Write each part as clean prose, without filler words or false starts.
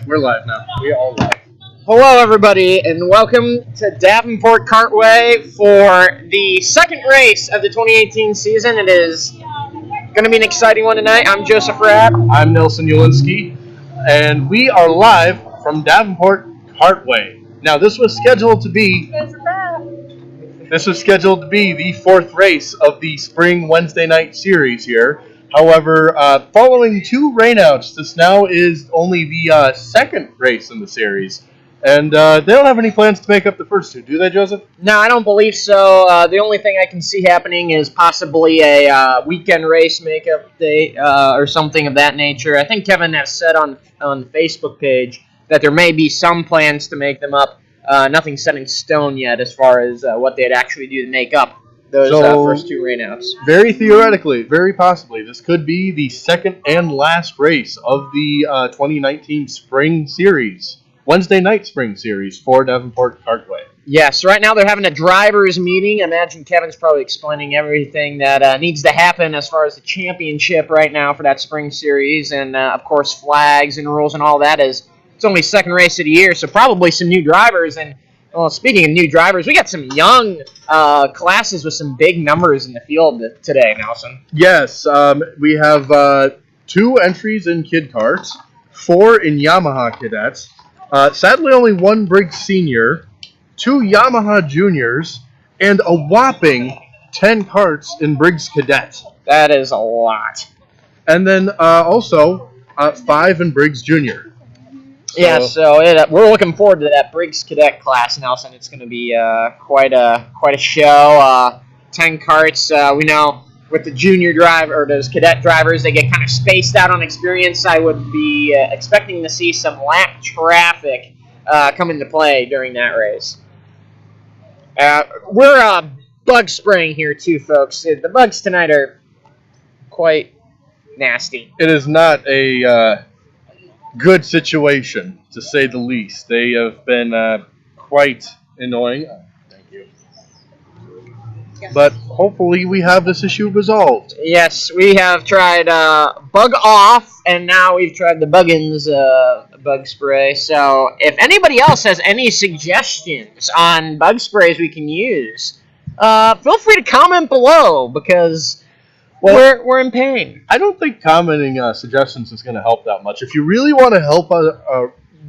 We're live now. We are live. Hello, everybody, and welcome to Davenport Kartway for the second race of the 2018 season. It is going to be an exciting one tonight. I'm Joseph Rapp. I'm Nelson Ulinski, and we are live from Davenport Kartway. Now, this was scheduled to be the fourth race of the spring Wednesday night series here. However, following two rainouts, this now is only the second race in the series. And they don't have any plans to make up the first two, do they, Joseph? No, I don't believe so. The only thing I can see happening is possibly a weekend race makeup date or something of that nature. I think Kevin has said on the Facebook page that there may be some plans to make them up. Nothing set in stone yet as far as what they'd actually do to make up those first two rainouts. Very theoretically, very possibly, this could be the second and last race of the 2019 Spring Series, Wednesday night Spring Series for Davenport Kartway. Yes, right now they're having a drivers' meeting. I imagine Kevin's probably explaining everything that needs to happen as far as the championship right now for that Spring Series, and of course flags and rules and all that. Is it's only second race of the year, so probably some new drivers. And well, speaking of new drivers, we got some young classes with some big numbers in the field today, Nelson. Yes, we have 2 entries in Kid Karts, 4 in Yamaha Cadets. Sadly, only 1 Briggs Senior, 2 Yamaha Juniors, and a whopping 10 karts in Briggs Cadet. That is a lot. And then also 5 in Briggs Junior. Yeah, so we're looking forward to that Briggs Cadet class, Nelson. It's going to be quite a show. 10 karts. We know with the junior driver or those cadet drivers, they get kind of spaced out on experience. I would be expecting to see some lap traffic come into play during that race. We're bug spraying here too, folks. The bugs tonight are quite nasty. It is not a good situation, to say the least. They have been quite annoying. Thank you. But hopefully we have this issue resolved. Yes, we have tried bug off, and now we've tried the Buggins bug spray. So if anybody else has any suggestions on bug sprays we can use, feel free to comment below, because we're in pain. I don't think commenting suggestions is going to help that much. If you really want to help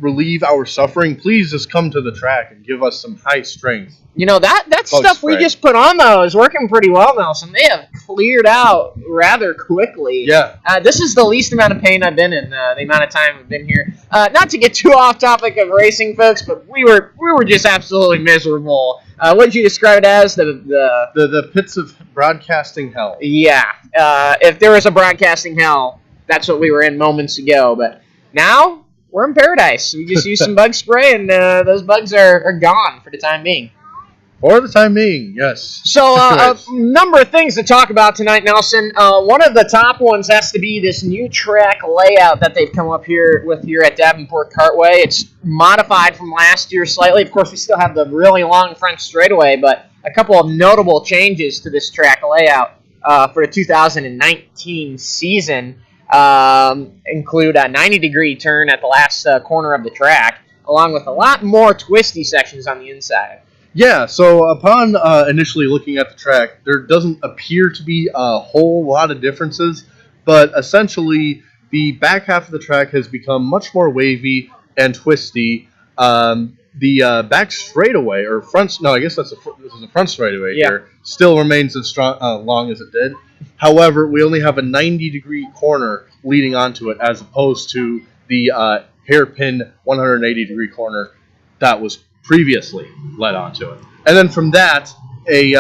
relieve our suffering, please just come to the track and give us some high strength. You know, that stuff spray we just put on, though, is working pretty well, Nelson. They have cleared out rather quickly. Yeah. This is the least amount of pain I've been in the amount of time I've been here. Not to get too off topic of racing, folks, but we were just absolutely miserable. What did you describe it as? The pits of broadcasting hell. Yeah. If there was a broadcasting hell, that's what we were in moments ago. But now we're in paradise. We just use some bug spray, and those bugs are gone for the time being. For the time being, yes. So, a number of things to talk about tonight, Nelson. One of the top ones has to be this new track layout that they've come up here at Davenport Kartway. It's modified from last year slightly. Of course, we still have the really long front straightaway, but a couple of notable changes to this track layout for the 2019 season include a 90-degree turn at the last corner of the track, along with a lot more twisty sections on the inside. Yeah, so upon initially looking at the track, there doesn't appear to be a whole lot of differences, but essentially the back half of the track has become much more wavy and twisty. The back straightaway, or front, no, I guess this is a front straightaway here, still remains as long as it did. However, we only have a 90-degree corner leading onto it, as opposed to the hairpin 180-degree corner that was previously led onto it. And then from that, a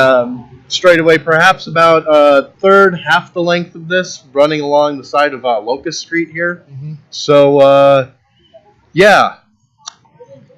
straightaway perhaps about a third, half the length of this, running along the side of Locust Street here. Mm-hmm. So, yeah.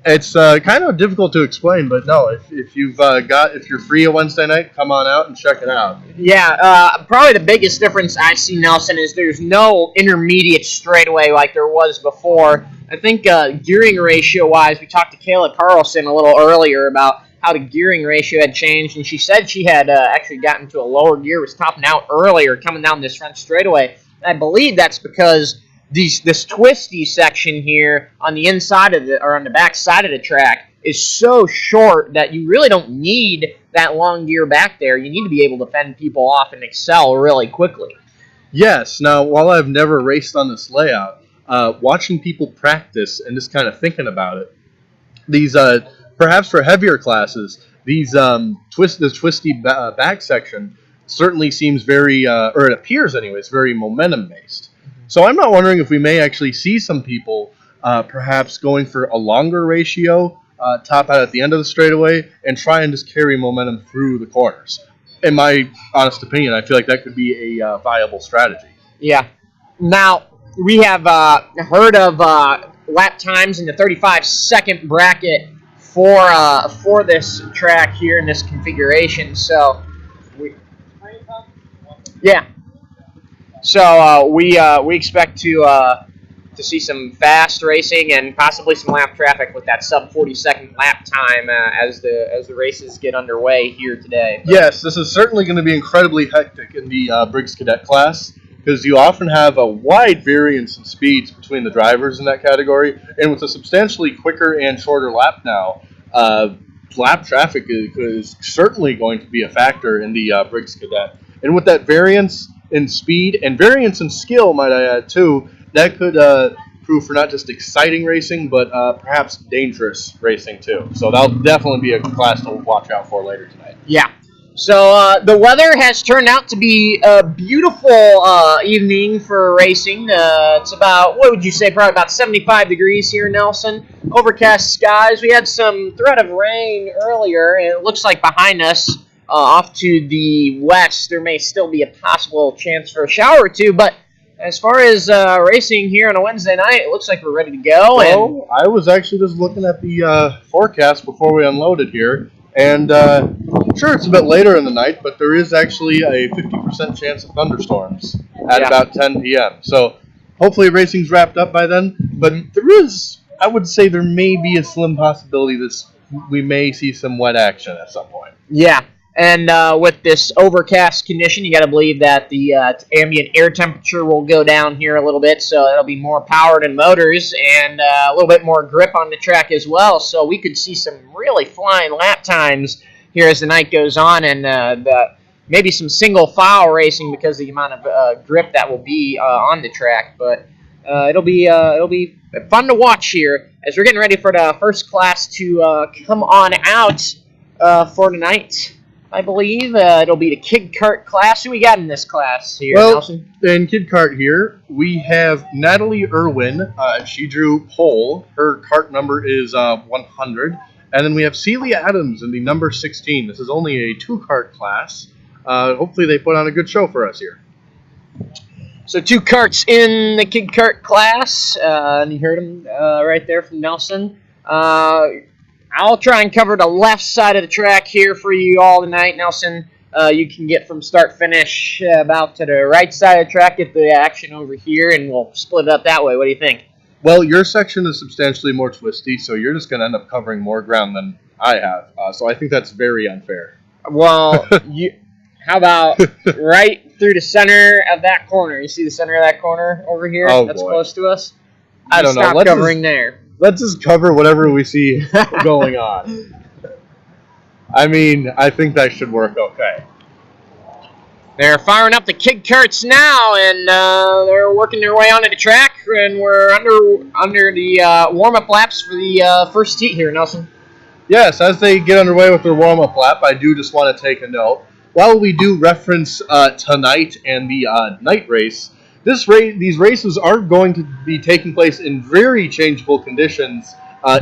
It's kind of difficult to explain, but no, if you're free a Wednesday night, come on out and check it out. Yeah, probably the biggest difference I see, Nelson, is there's no intermediate straightaway like there was before. I think gearing ratio-wise, we talked to Kayla Carlson a little earlier about how the gearing ratio had changed, and she said she had actually gotten to a lower gear, was topping out earlier, coming down this front straightaway. And I believe that's because this twisty section here on the inside of the or on the back side of the track is so short that you really don't need that long gear back there. You need to be able to fend people off and excel really quickly. Yes. Now, while I've never raced on this layout, watching people practice and just kind of thinking about it, these perhaps for heavier classes, these this twisty back section certainly seems very, or it appears anyways, very momentum based. So I'm not wondering if we may actually see some people perhaps going for a longer ratio, top out at the end of the straightaway, and try and just carry momentum through the corners. In my honest opinion, I feel like that could be a viable strategy. Yeah. Now, we have heard of lap times in the 35-second bracket for this track here in this configuration. So, yeah. So we expect to see some fast racing and possibly some lap traffic with that sub 40-second lap time as the races get underway here today. Yes, this is certainly going to be incredibly hectic in the Briggs Cadet class because you often have a wide variance in speeds between the drivers in that category, and with a substantially quicker and shorter lap now, lap traffic is certainly going to be a factor in the Briggs Cadet. And with that variance in speed and variance in skill, might I add too, that could prove for not just exciting racing, but perhaps dangerous racing too. So that'll definitely be a class to watch out for later tonight. Yeah. So the weather has turned out to be a beautiful evening for racing. It's about, what would you say, probably about 75 degrees here in Nelson. Overcast skies. We had some threat of rain earlier, and it looks like behind us, off to the west, there may still be a possible chance for a shower or two. But as far as racing here on a Wednesday night, it looks like we're ready to go. Well, I was actually just looking at the forecast before we unloaded here, and sure, it's a bit later in the night, but there is actually a 50% chance of thunderstorms at about 10 p.m. So hopefully racing's wrapped up by then. But there is, I would say, there may be a slim possibility we may see some wet action at some point. Yeah, and with this overcast condition, you got to believe that the ambient air temperature will go down here a little bit, so it'll be more powered in motors and a little bit more grip on the track as well. So we could see some really flying lap times here as the night goes on, and maybe some single file racing because of the amount of grip that will be on the track. But it'll be fun to watch here as we're getting ready for the first class to come on out for tonight. I believe it'll be the Kid Kart class. Who we got in this class here, Nelson? In Kid Kart here, we have Natalie Irwin. She drew pole. Her kart number is 100. And then we have Celia Adams in the number 16. This is only a two-kart class. Hopefully they put on a good show for us here. So 2 karts in the Kid Kart class. And you heard him right there from Nelson. I'll try and cover the left side of the track here for you all tonight, Nelson. You can get from start-finish about to the right side of the track, get the action over here, and we'll split it up that way. What do you think? Well, your section is substantially more twisty, so you're just going to end up covering more ground than I have. So I think that's very unfair. Well, how about right through the center of that corner? You see the center of that corner over here? That's close to us? I don't know. Stop covering there. Let's just cover whatever we see going on. I mean, I think that should work okay. They're firing up the Kid Karts now, and they're working their way onto the track, and we're under the warm-up laps for the first heat here, Nelson. Yes, as they get underway with their warm-up lap, I do just want to take a note. While we do reference tonight and the night race, these races are going to be taking place in very changeable conditions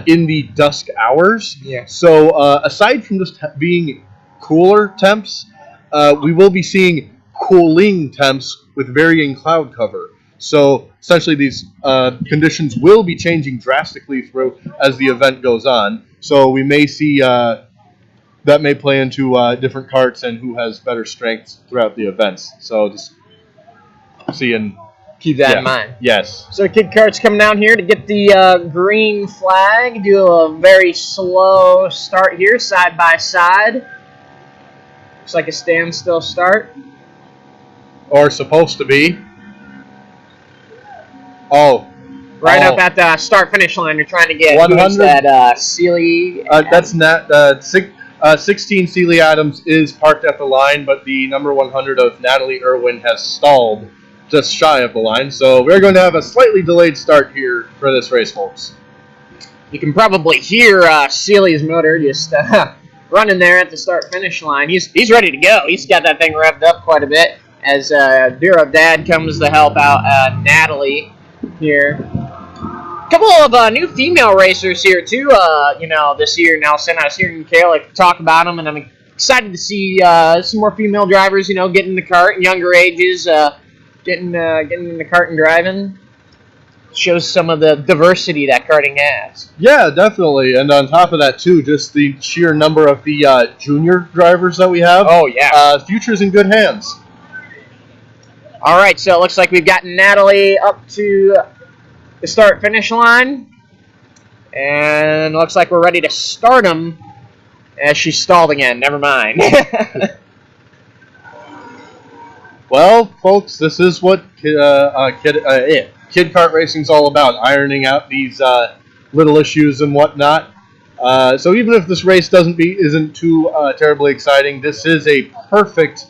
in the dusk hours. Yeah. So aside from just being cooler temps, we will be seeing cooling temps with varying cloud cover. So essentially these conditions will be changing drastically through as the event goes on. So we may see that may play into different karts and who has better strengths throughout the events. So just keep that in mind. Yes. So Kid Kart's coming down here to get the green flag. Do a very slow start here, side by side. Looks like a standstill start. Or supposed to be. Oh. Right up at the start-finish line, they're trying to get 100. That Sealy. That's not 16 Sealy Adams is parked at the line, but the number 100 of Natalie Irwin has stalled just shy of the line. So we're going to have a slightly delayed start here for this race, folks. You can probably hear Sealy's motor just running there at the start-finish line. He's ready to go. He's got that thing revved up quite a bit as Duro Dad comes to help out Natalie here. A couple of new female racers here too. This year, Nelson. I was hearing Kayla talk about them, and I'm excited to see some more female drivers. Getting in the kart in younger ages, getting in the kart and driving. Shows some of the diversity that karting has. Yeah, definitely. And on top of that, too, just the sheer number of the junior drivers that we have. Oh, yeah. Future's in good hands. All right, so it looks like we've got Natalie up to the start-finish line. And it looks like we're ready to start them as she stalled again. Never mind. Well, folks, this is what kid kart racing's all about, ironing out these little issues and whatnot. So even if this race isn't too terribly exciting, this is a perfect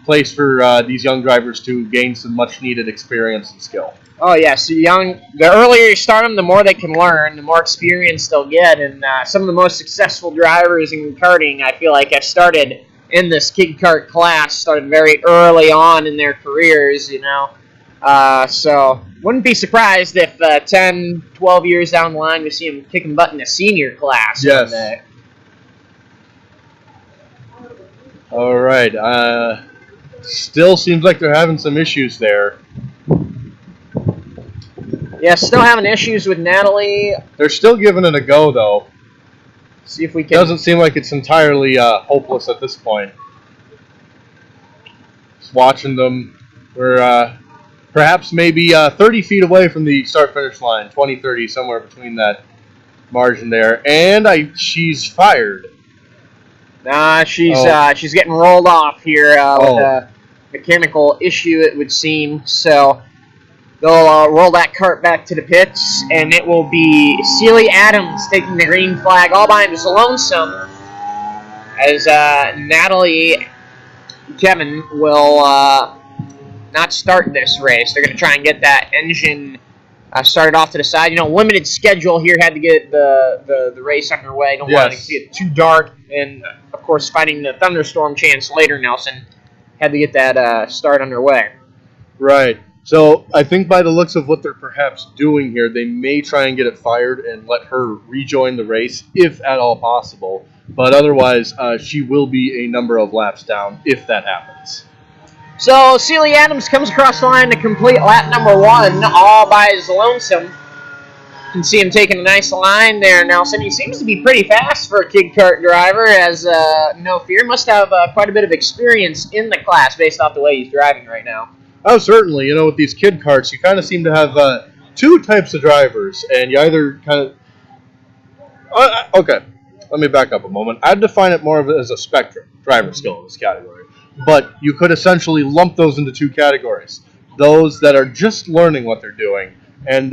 place for these young drivers to gain some much needed experience and skill. Oh yeah, so the earlier you start them, the more they can learn, the more experience they'll get, and some of the most successful drivers in karting, I feel like, have started in this kid kart class, started very early on in their careers, So wouldn't be surprised if 10, 12 years down the line we see them kicking butt in a senior class. Yes. One day. All right. Still seems like they're having some issues there. Yeah, still having issues with Natalie. They're still giving it a go, though. See if we can. Doesn't seem like it's entirely hopeless at this point. Just watching them, we're perhaps maybe 30 feet away from the start-finish line, 20, 30, somewhere between that margin there. And she's fired. Nah, she's getting rolled off here with a mechanical issue, it would seem. So they'll roll that kart back to the pits, and it will be Sealy Adams taking the green flag all by his lonesome, as Natalie Kevin will not start this race. They're going to try and get that engine started off to the side. Limited schedule here, had to get the race underway. Don't want to get too dark, and of course fighting the thunderstorm chance later, Nelson had to get that start underway. Right. So I think by the looks of what they're perhaps doing here, they may try and get it fired and let her rejoin the race, if at all possible. But otherwise, she will be a number of laps down if that happens. So Sealy Adams comes across the line to complete lap number 1, all by his lonesome. You can see him taking a nice line there, Nelson. He seems to be pretty fast for a kid kart driver, as no fear. Must have quite a bit of experience in the class based off the way he's driving right now. Oh, certainly. With these kid karts, you kind of seem to have two types of drivers, and you either kind of... okay, let me back up a moment. I'd define it more as a spectrum, driver skill in this category. But you could essentially lump those into two categories. Those that are just learning what they're doing, and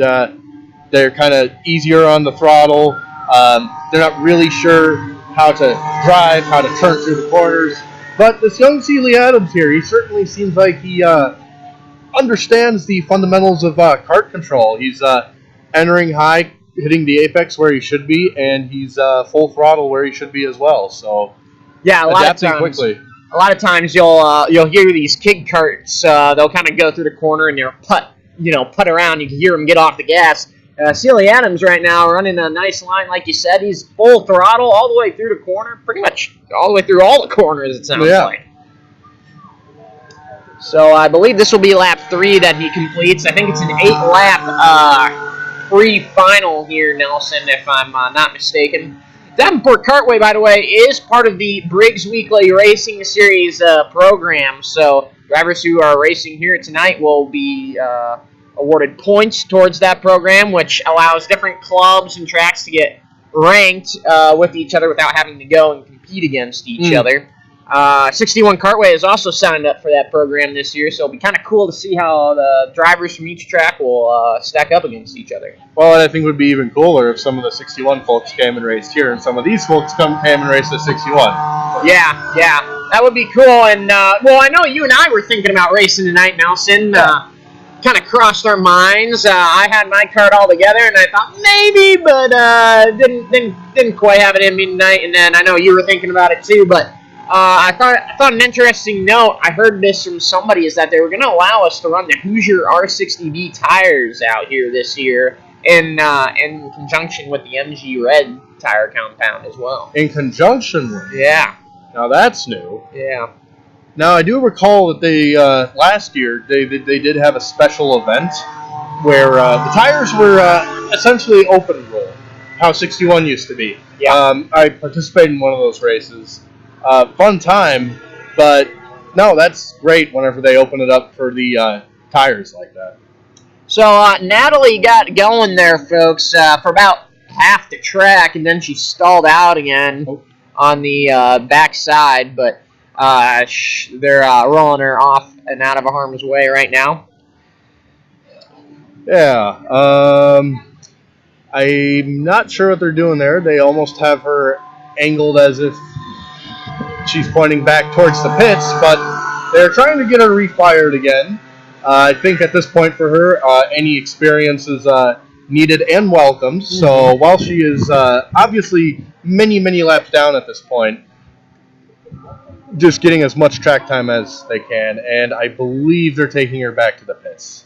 they're kind of easier on the throttle. They're not really sure how to drive, how to turn through the corners. But this young Sealy Adams here, he certainly seems like he... understands the fundamentals of kart control. He's entering high, hitting the apex where he should be, and he's full throttle where he should be as well. So yeah, adapting quickly. A lot of times you'll hear these kid karts. They'll kind of go through the corner and they'll putt around. You can hear them get off the gas. Sealy Adams right now running a nice line, like you said. He's full throttle all the way through the corner, pretty much all the way through all the corners. It sounds like. So I believe this will be lap 3 that he completes. I think it's an 8-lap pre-final here, Nelson, if I'm not mistaken. Davenport Kartway, by the way, is part of the Briggs Weekly Racing Series program. So drivers who are racing here tonight will be awarded points towards that program, which allows different clubs and tracks to get ranked with each other without having to go and compete against each other. 61 Kartway has also signed up for that program this year, so it'll be kind of cool to see how the drivers from each track will stack up against each other. Well, I think it would be even cooler if some of the 61 folks came and raced here, and some of these folks came and raced at 61. Yeah, that would be cool. And well, I know you and I were thinking about racing tonight, Nelson. Kind of crossed our minds. I had my cart all together, and I thought maybe, but didn't quite have it in me tonight. And then I know you were thinking about it too, but. I thought an interesting note. I heard this from somebody is that they were going to allow us to run the Hoosier R60B tires out here this year in conjunction with the MG Red tire compound as well. In conjunction with? Yeah. Now that's new. Yeah. Now I do recall that they last year they did have a special event where the tires were essentially open roll, how 61 used to be. Yeah. I participated in one of those races. Fun time, but no, that's great whenever they open it up for the tires like that. So Natalie got going there, folks, for about half the track, and then she stalled out again on the back side, but they're rolling her off and out of harm's way right now. Yeah, I'm not sure what they're doing there. They almost have her angled as if she's pointing back towards the pits, but they're trying to get her refired again. I think at this point for her, any experience is needed and welcomed. So while she is obviously many laps down at this point, just getting as much track time as they can, and I believe they're taking her back to the pits.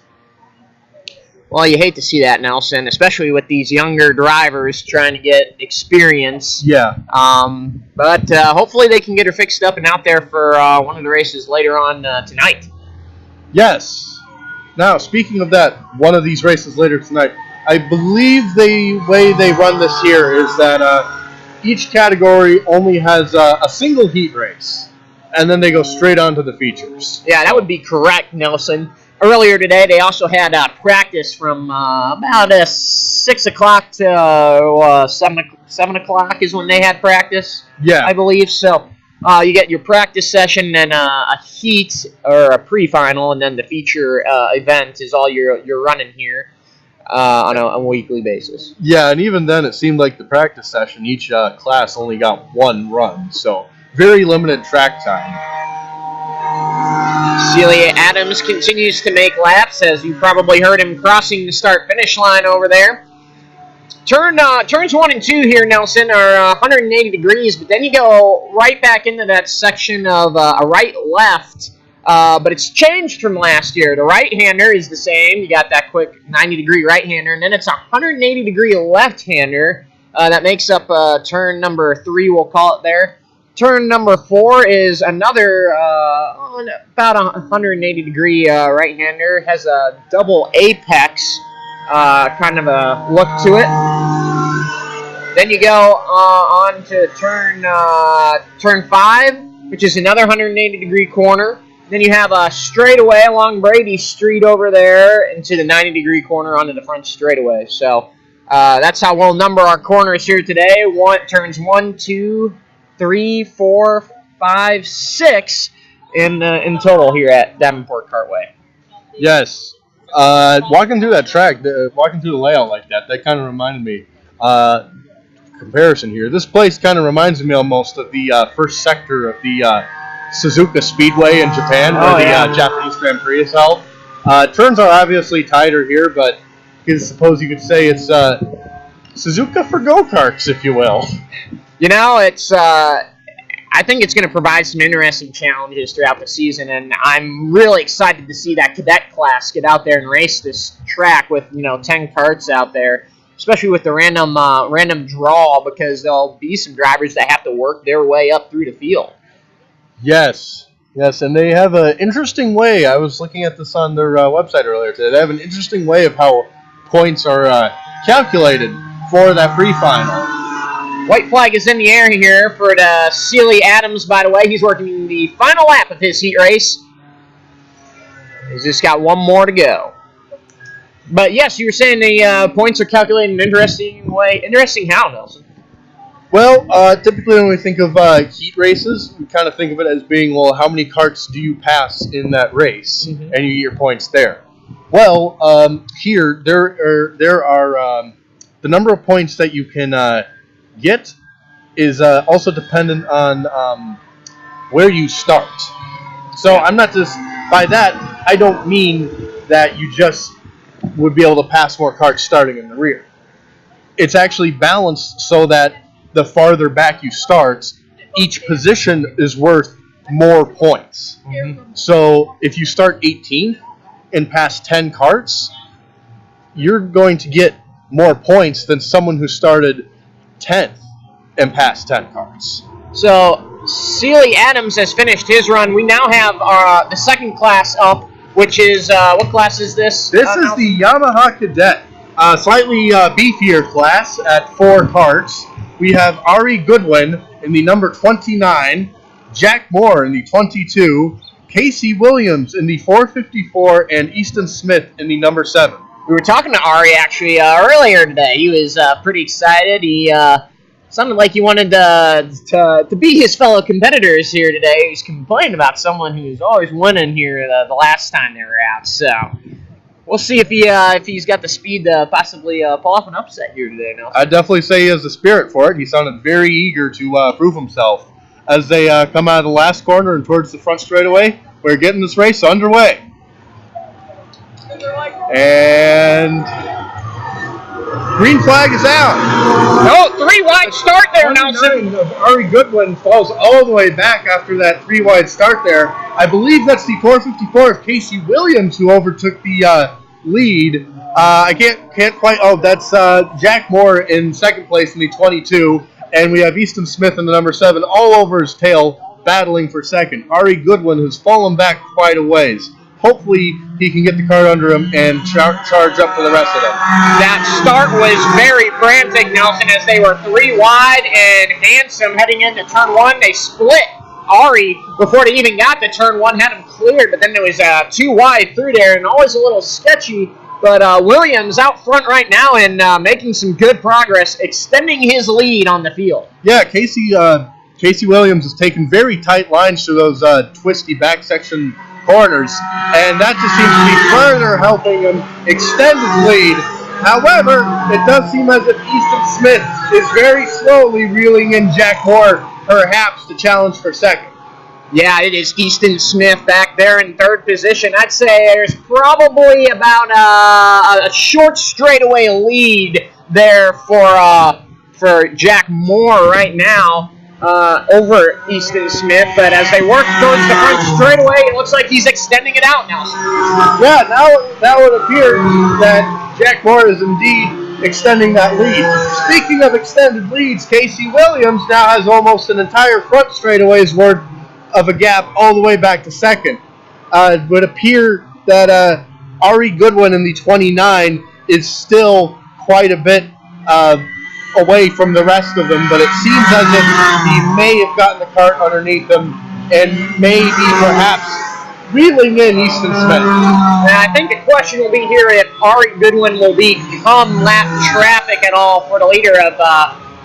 Well, you hate to see that, Nelson, especially with these younger drivers trying to get experience. Yeah. But hopefully they can get her fixed up and out there for one of the races later on tonight. Yes. Now, speaking of that, one of these races later tonight, I believe the way they run this year is that each category only has a single heat race, and then they go straight on to the features. Yeah, that would be correct, Nelson. Earlier today, they also had practice from about 6 o'clock to 7 o'clock is when they had practice. Yeah. I believe. So you get your practice session, then a heat or a pre-final, and then the feature event is all you're running here on a weekly basis. Yeah, and even then, it seemed like the practice session, each class only got one run, so very limited track time. Celia Adams continues to make laps, as you probably heard him crossing the start-finish line over there. Turns 1 and 2 here, Nelson, are 180 degrees, but then you go right back into that section of a right-left, but it's changed from last year. The right-hander is the same. You got that quick 90-degree right-hander, and then it's a 180-degree left-hander that makes up turn number 3, we'll call it there. Turn number 4 is another about a 180-degree right-hander. Has a double apex kind of a look to it. Then you go on to turn 5, which is another 180-degree corner. Then you have a straightaway along Brady Street over there into the 90-degree corner onto the front straightaway. So that's how we'll number our corners here today. Turns 1, 2, 3, 4, 5, 6 in total here at Davenport Kartway. Yes. Walking through that track, walking through the layout like that kind of reminded me, comparison here. This place kind of reminds me almost of the first sector of the Suzuka Speedway in Japan, where the Japanese Grand Prix is held. Turns are obviously tighter here, but I suppose you could say it's Suzuka for go-karts, if you will. You know, it's I think it's going to provide some interesting challenges throughout the season, and I'm really excited to see that cadet class get out there and race this track with 10 karts out there, especially with the random draw, because there'll be some drivers that have to work their way up through the field. Yes, and they have an interesting way. I was looking at this on their website earlier today. They have an interesting way of how points are calculated for that pre-final. White flag is in the air here for the Sealy Adams, by the way. He's working the final lap of his heat race. He's just got one more to go. But yes, you were saying the points are calculated in an interesting way. Interesting how, Nelson? Well, typically when we think of heat races, we kind of think of it as being, well, how many carts do you pass in that race, Mhm. and you get your points there. Well, here there are the number of points that you can get is also dependent on where you start. So Yeah. I'm not just by that I don't mean that you just would be able to pass more carts starting in the rear. It's actually balanced so that the farther back you start, each position is worth more points. Mhm. So if you start 18th and pass 10 carts, you're going to get more points than someone who started 10th and passed 10 carts. So Sealy Adams has finished his run. We now have the second class up, which is what class is this? This is the Yamaha Cadet, slightly beefier class at 4 carts. We have Ari Goodwin in the number 29, Jack Moore in the 22, Casey Williams in the 454, and Easton Smith in the number 7. We were talking to Ari actually earlier today. He was pretty excited. He sounded like he wanted to beat his fellow competitors here today. He's complaining about someone who's always winning here the last time they were out. So we'll see if he's got the speed to possibly pull off an upset here today. Nelson. I'd definitely say he has the spirit for it. He sounded very eager to prove himself. As they come out of the last corner and towards the front straightaway, we're getting this race underway. And green flag is out. Oh, 3 wide start there, Nelson. Of Ari Goodwin falls all the way back after that 3 wide start there. I believe that's the 454 of Casey Williams who overtook the lead. I can't quite. Oh, that's Jack Moore in second place in the 22, and we have Easton Smith in the number 7 all over his tail, battling for second. Ari Goodwin has fallen back quite a ways. Hopefully, he can get the cart under him and charge up for the rest of them. That start was very frantic, Nelson, as they were 3 wide and handsome heading into turn 1. They split Ari before they even got to turn 1, had him cleared, but then there was 2 wide through there, and always a little sketchy. But Williams out front right now and making some good progress, extending his lead on the field. Yeah, Casey Williams has taken very tight lines to those twisty back section corners, and that just seems to be further helping him extend his lead. However, it does seem as if Easton Smith is very slowly reeling in Jack Moore, perhaps to challenge for second. Yeah, it is Easton Smith back there in third position. I'd say there's probably about a short straightaway lead there for Jack Moore right now over Easton Smith. But as they work towards the front straightaway, it looks like he's extending it out now. Yeah, now it appears that Jack Moore is indeed extending that lead. Speaking of extended leads, Casey Williams now has almost an entire front straightaway's worth of a gap all the way back to second. It would appear that Ari Goodwin in the 29 is still quite a bit away from the rest of them, but it seems as if he may have gotten the cart underneath him and maybe perhaps reeling in Easton Smith. And I think the question will be here if Ari Goodwin will become lap traffic at all for the leader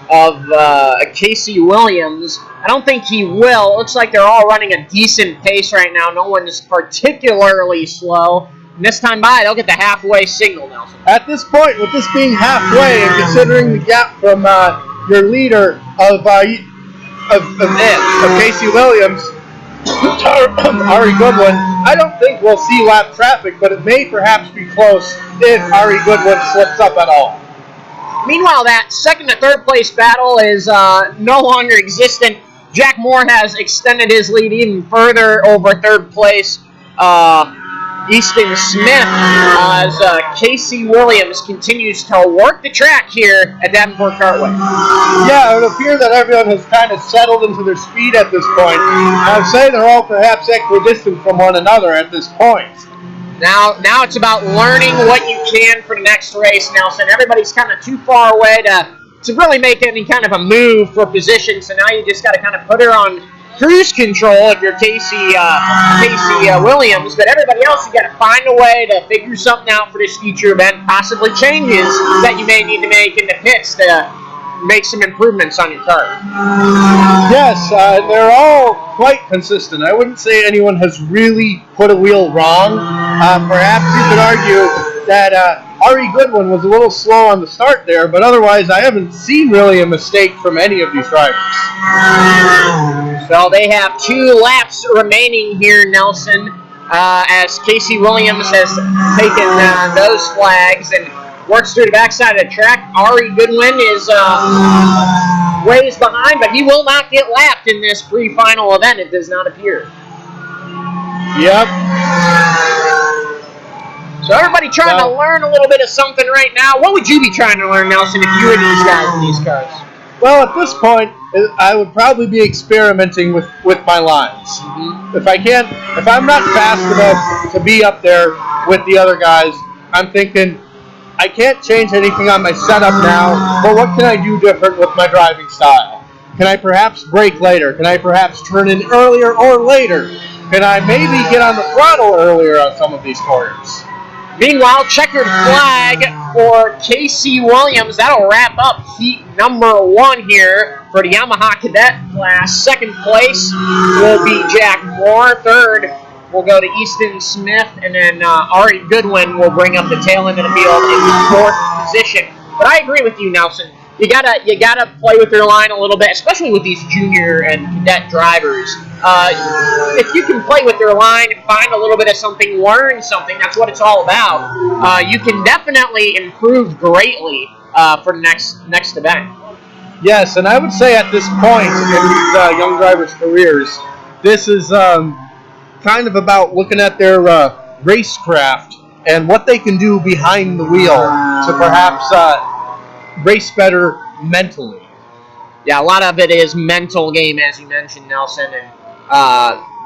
of Casey Williams. I don't think he will. It looks like they're all running a decent pace right now. No one is particularly slow. And this time by, they'll get the halfway signal, Nelson. At this point, with this being halfway and considering the gap from your leader of Casey Williams, Ari Goodwin, I don't think we'll see lap traffic, but it may perhaps be close if Ari Goodwin slips up at all. Meanwhile, that second to third place battle is no longer existent. Jack Moore has extended his lead even further over third place. Easton Smith as Casey Williams continues to work the track here at Davenport Kartway. Yeah, it would appear that everyone has kind of settled into their speed at this point. I would say they're all perhaps equidistant from one another at this point. Now it's about learning what you can for the next race, Nelson. Everybody's kind of too far away to really make any kind of a move for position, so now you just got to kind of put her on cruise control if you're Casey Williams, but everybody else, you got to find a way to figure something out for this future event, possibly changes that you may need to make in the pits to make some improvements on your car. Yes, they're all quite consistent. I wouldn't say anyone has really put a wheel wrong. Perhaps you could argue that Ari Goodwin was a little slow on the start there, but otherwise I haven't seen really a mistake from any of these drivers. So they have 2 laps remaining here, Nelson, as Casey Williams has taken those flags and works through the backside of the track. Ari Goodwin is ways behind, but he will not get lapped in this pre-final event, it does not appear. Yep. So everybody trying to learn a little bit of something right now. What would you be trying to learn, Nelson, if you were these guys in these cars? Well, at this point, I would probably be experimenting with my lines. Mm-hmm. If I'm not fast enough to be up there with the other guys, I'm thinking, I can't change anything on my setup now, but what can I do different with my driving style? Can I perhaps brake later? Can I perhaps turn in earlier or later? Can I maybe get on the throttle earlier on some of these corners? Meanwhile, checkered flag for Casey Williams. That'll wrap up heat number 1 here for the Yamaha Cadet class. Second place will be Jack Moore. Third will go to Easton Smith, and then Ari Goodwin will bring up the tail end of the field in 4th position. But I agree with you, Nelson. You gotta play with your line a little bit, especially with these junior and cadet drivers. If you can play with your line, find a little bit of something, learn something, that's what it's all about. You can definitely improve greatly for the next event. Yes, and I would say at this point in these young drivers' careers, this is kind of about looking at their racecraft and what they can do behind the wheel to perhaps race better mentally. Yeah, a lot of it is mental game, as you mentioned, Nelson, and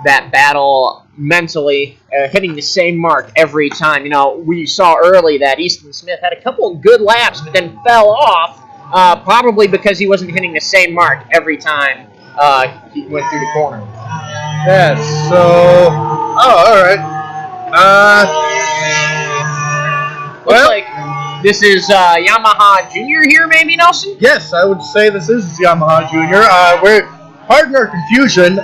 that battle mentally, hitting the same mark every time. You know, we saw early that Easton Smith had a couple of good laps, but then fell off, probably because he wasn't hitting the same mark every time he went through the corner. Yes, so... Oh, all right. Looks like this is Yamaha Junior here, maybe, Nelson? Yes, I would say this is Yamaha Junior. Pardon our confusion,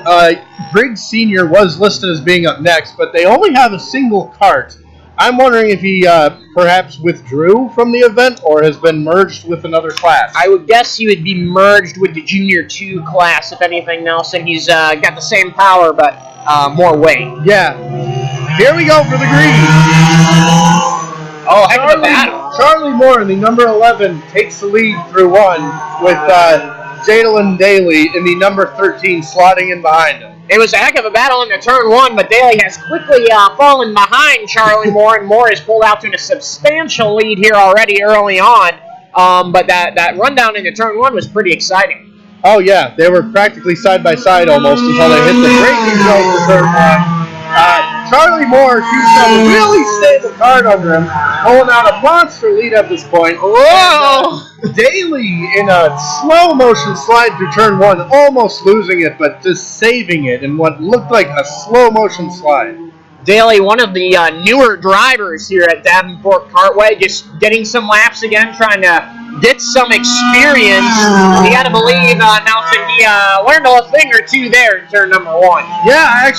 Briggs Senior was listed as being up next, but they only have a single kart. I'm wondering if he perhaps withdrew from the event or has been merged with another class. I would guess he would be merged with the Junior 2 class, if anything, Nelson. He's got the same power, but more weight. Yeah. Here we go for the green. Oh, heck of a battle. Charlie Moore in the number 11 takes the lead through 1 with Jadalyn Daly in the number 13 slotting in behind him. It was a heck of a battle into turn 1, but Daly has quickly fallen behind Charlie Moore, and Moore has pulled out to a substantial lead here already early on. But that rundown into turn 1 was pretty exciting. Oh, yeah. They were practically side by side almost until they hit the braking zone for turn 1. Charlie Moore keeps a really stable kart under him, pulling out a monster lead at this point. Whoa! Daly in a slow motion slide through turn 1, almost losing it, but just saving it in what looked like a slow motion slide. Daly, one of the newer drivers here at Davenport Kartway, just getting some laps again, trying to get some experience. You got to believe, Nelson, he learned a thing or two there in turn number 1. Yeah, I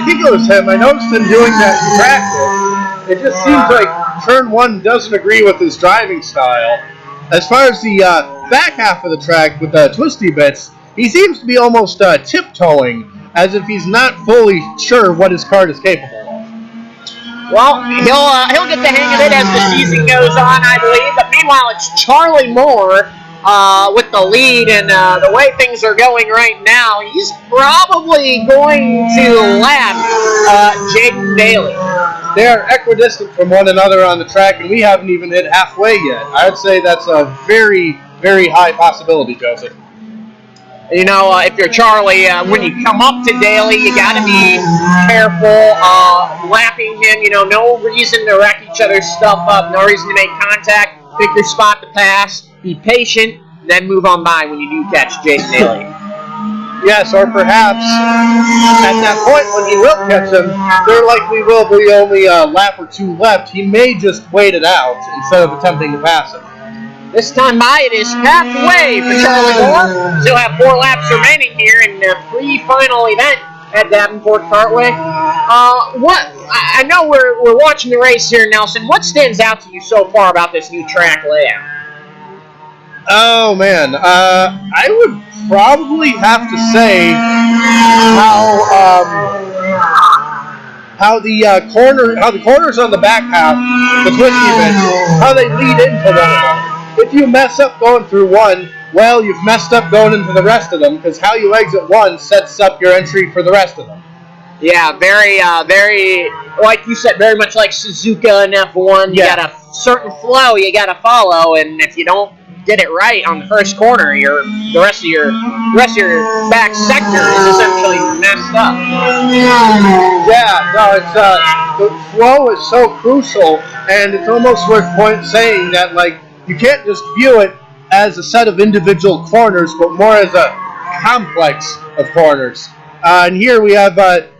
think it was him. I noticed him doing that in practice. It just seems like turn 1 doesn't agree with his driving style. As far as the back half of the track with the twisty bits, he seems to be almost tiptoeing, as if he's not fully sure what his kart is capable of. Well, he'll get the hang of it as the season goes on, I believe. But meanwhile, it's Charlie Moore with the lead, and the way things are going right now, he's probably going to lap Jaden Daly. They are equidistant from one another on the track, and we haven't even hit halfway yet. I'd say that's a very, very high possibility, Joseph. You know, if you're Charlie, when you come up to Daly, you got to be careful lapping him. You know, no reason to wreck each other's stuff up, no reason to make contact. Pick your spot to pass, be patient, then move on by when you do catch Jason Daly. Yes, or perhaps at that point when you will catch him, there likely will be only a lap or 2 left. He may just wait it out instead of attempting to pass him. This time by, it is halfway for Charlie Moore. Still have 4 laps remaining here in the pre-final event at Davenport Kartway. I know we're watching the race here, Nelson. What stands out to you so far about this new track layout? Oh man, I would probably have to say how the corners on the back half, the twisty bits, how they lead into one another. If you mess up going through one, well, you've messed up going into the rest of them, because how you exit one sets up your entry for the rest of them. Yeah, very, like you said, very much like Suzuka and F1. You got a certain flow you got to follow, and if you don't get it right on the first corner, the rest of your back sector is essentially messed up. Yeah, no, it's the flow is so crucial, and it's almost worth saying that like you can't just view it as a set of individual corners, but more as a complex of corners. And here we have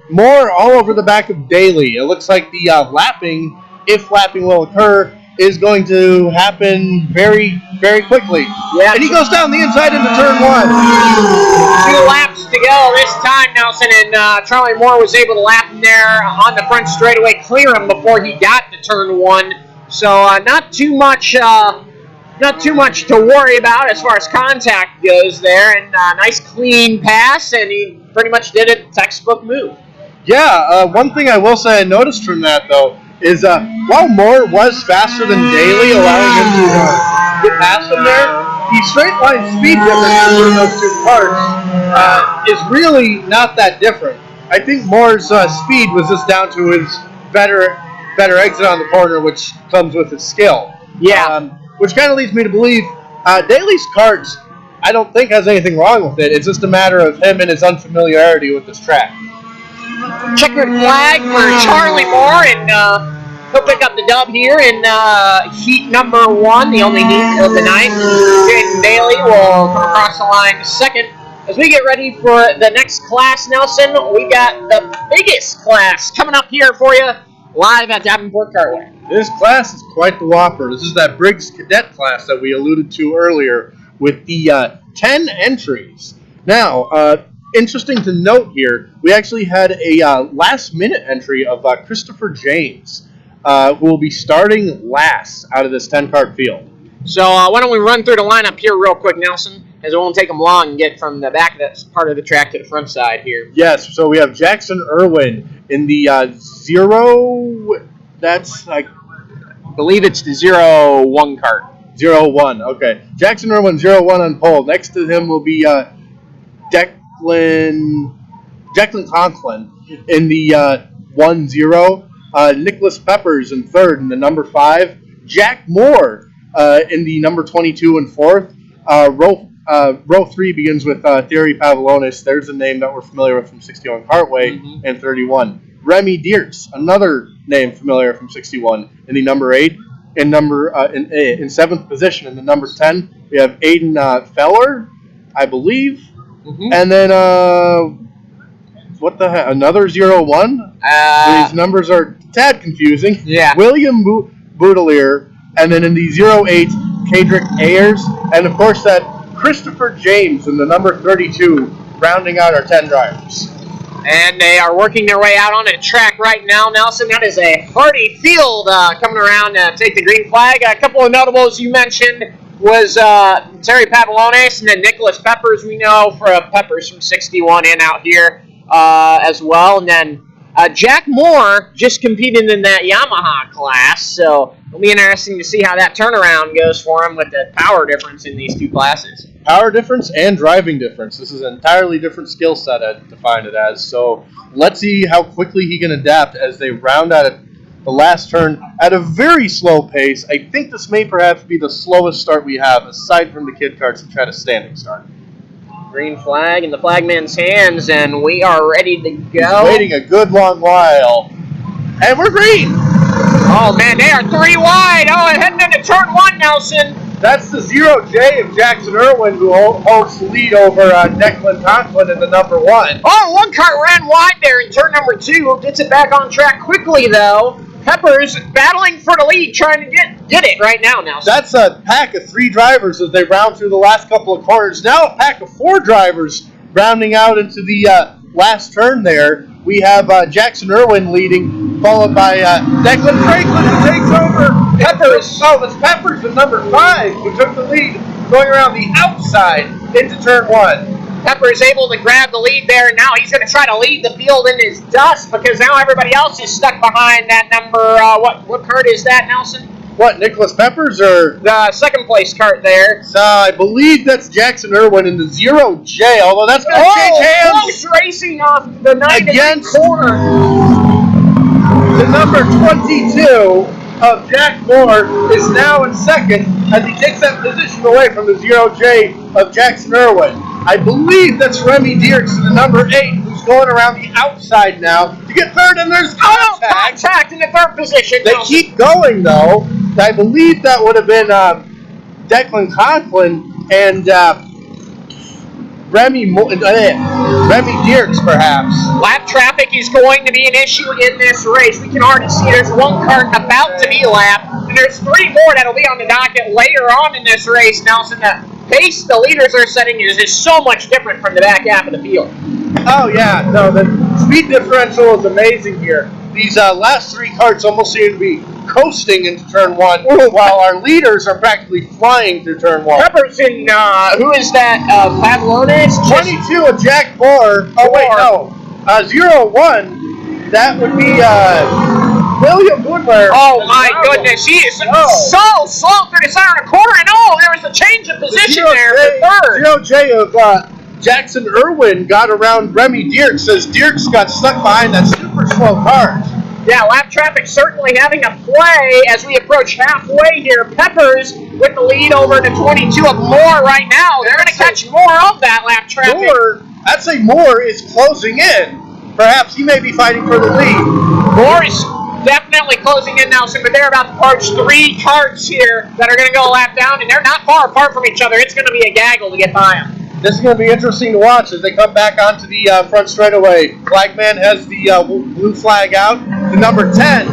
more all over the back of Daly. It looks like the lapping, if lapping will occur, is going to happen very, very quickly. Yeah, and he goes down the inside into turn 1. 2 laps to go this time, Nelson, and Charlie Moore was able to lap him there on the front straightaway, clear him before he got to turn 1. So not too much to worry about as far as contact goes there, and nice clean pass, and he pretty much did a textbook move. Yeah, one thing I will say I noticed from that, though, is while Moore was faster than Daly, allowing him to get past him there, the straight line speed difference between those two cars is really not that different. I think Moore's speed was just down to his better exit on the corner, which comes with his skill. Yeah. Which kind of leads me to believe Daly's karts, I don't think has anything wrong with it. It's just a matter of him and his unfamiliarity with this track. Checkered flag for Charlie Moore, and he'll pick up the dub here in heat number 1, the only heat of the night. Jaden Daly will come across the line second. As we get ready for the next class, Nelson, we got the biggest class coming up here for you live at Davenport Kartway. This class is quite the whopper. This is that Briggs Cadet class that we alluded to earlier with the 10 entries. Now, interesting to note here, we actually had a last-minute entry of Christopher James, who will be starting last out of this 10-cart field. So why don't we run through the lineup here real quick, Nelson, as it won't take them long to get from the back of that part of the track to the front side here. Yes, so we have Jackson Irwin in the 0... That's, I believe it's the 0-1 cart. 0-1, okay. Jackson Irwin, 0-1 on pole. Next to him will be Declan Conklin in the 1-0. Nicholas Peppers in third in the number 5. Jack Moore in the number 22 and fourth. Row 3 begins with Thierry Pavlonis. There's a name that we're familiar with from 61 Kartway and 31. Remy Diertz, another name familiar from 61 in the number 8. In in seventh position in the number 10, we have Aiden Feller, I believe. And then, what the heck? Another 0-1? These numbers are a tad confusing. Yeah. William Boudelier. And then in the 0-8, Kadrick Ayers. And, of course, that Christopher James in the number 32, rounding out our 10 drivers. And they are working their way out on the track right now, Nelson. That is a hearty field coming around to take the green flag. A couple of notables you mentioned was Terry Pavlonis and then Nicholas Peppers. We know for Peppers from 61 and out here as well. And then Jack Moore just competed in that Yamaha class. So it'll be interesting to see how that turnaround goes for him with the power difference in these two classes. Power difference and driving difference. This is an entirely different skill set, I'd define it as. So let's see how quickly he can adapt as they round out the last turn at a very slow pace. I think this may perhaps be the slowest start we have, aside from the kid karts that tried a standing start. Green flag in the flagman's hands, and we are ready to go. He's waiting a good long while. And we're green! Oh, man, they are 3 wide. Oh, and heading into turn 1, Nelson. That's the 0J of Jackson Irwin, who holds the lead over Declan Conklin in the number 1. Oh, one cart ran wide there in turn number 2. Gets it back on track quickly, though. Peppers battling for the lead, trying to get get it right now, Nelson. That's a pack of 3 drivers as they round through the last couple of corners. Now a pack of 4 drivers rounding out into the last turn there. We have Jackson Irwin leading, followed by Declan Franklin, who takes over. Peppers. Oh, it's Peppers at number 5, who took the lead, going around the outside into turn 1. Pepper is able to grab the lead there, and now he's going to try to lead the field in his dust because now everybody else is stuck behind that number. What cart is that, Nelson? What, Nicholas Peppers or? The second place cart there. I believe that's Jackson Irwin in the 0J, although that's going to shake hands. Close racing off the 9 against corner. The number 22 of Jack Moore is now in second as he takes that position away from the 0J of Jackson Irwin. I believe that's Remy Dierks in the number 8, who's going around the outside now to get third, and there's contact. Contact in the third position. They keep going, though. I believe that would have been Declan Conklin and Remy Dierks, perhaps. Lap traffic is going to be an issue in this race. We can already see there's one cart about to be lapped, and there's 3 more that'll be on the docket later on in this race. Nelson, the pace the leaders are setting is so much different from the back half of the field. Oh, yeah. No, the speed differential is amazing here. These last 3 carts almost seem to be coasting into turn 1, while our leaders are practically flying through turn 1. Peppers in, who is that, Pavlonis? 22 of Jack Moore. Oh, wait, no. 0-1, that would be William Woodler. Oh, my goodness. He is so slow through the center of the corner, and there was a change of position there for third. 0J of Jackson Irwin got around Remy Dierks as Dierks got stuck behind that super slow cart. Yeah, lap traffic certainly having a play as we approach halfway here. Peppers with the lead over to 22 of Moore right now. They're going to catch more of that lap traffic. Moore, I'd say Moore is closing in. Perhaps he may be fighting for the lead. Moore is definitely closing in, Nelson, but they're about to approach 3 carts here that are going to go a lap down, and they're not far apart from each other. It's going to be a gaggle to get by them. This is going to be interesting to watch as they come back onto the front straightaway. Flagman has the blue flag out. The number 10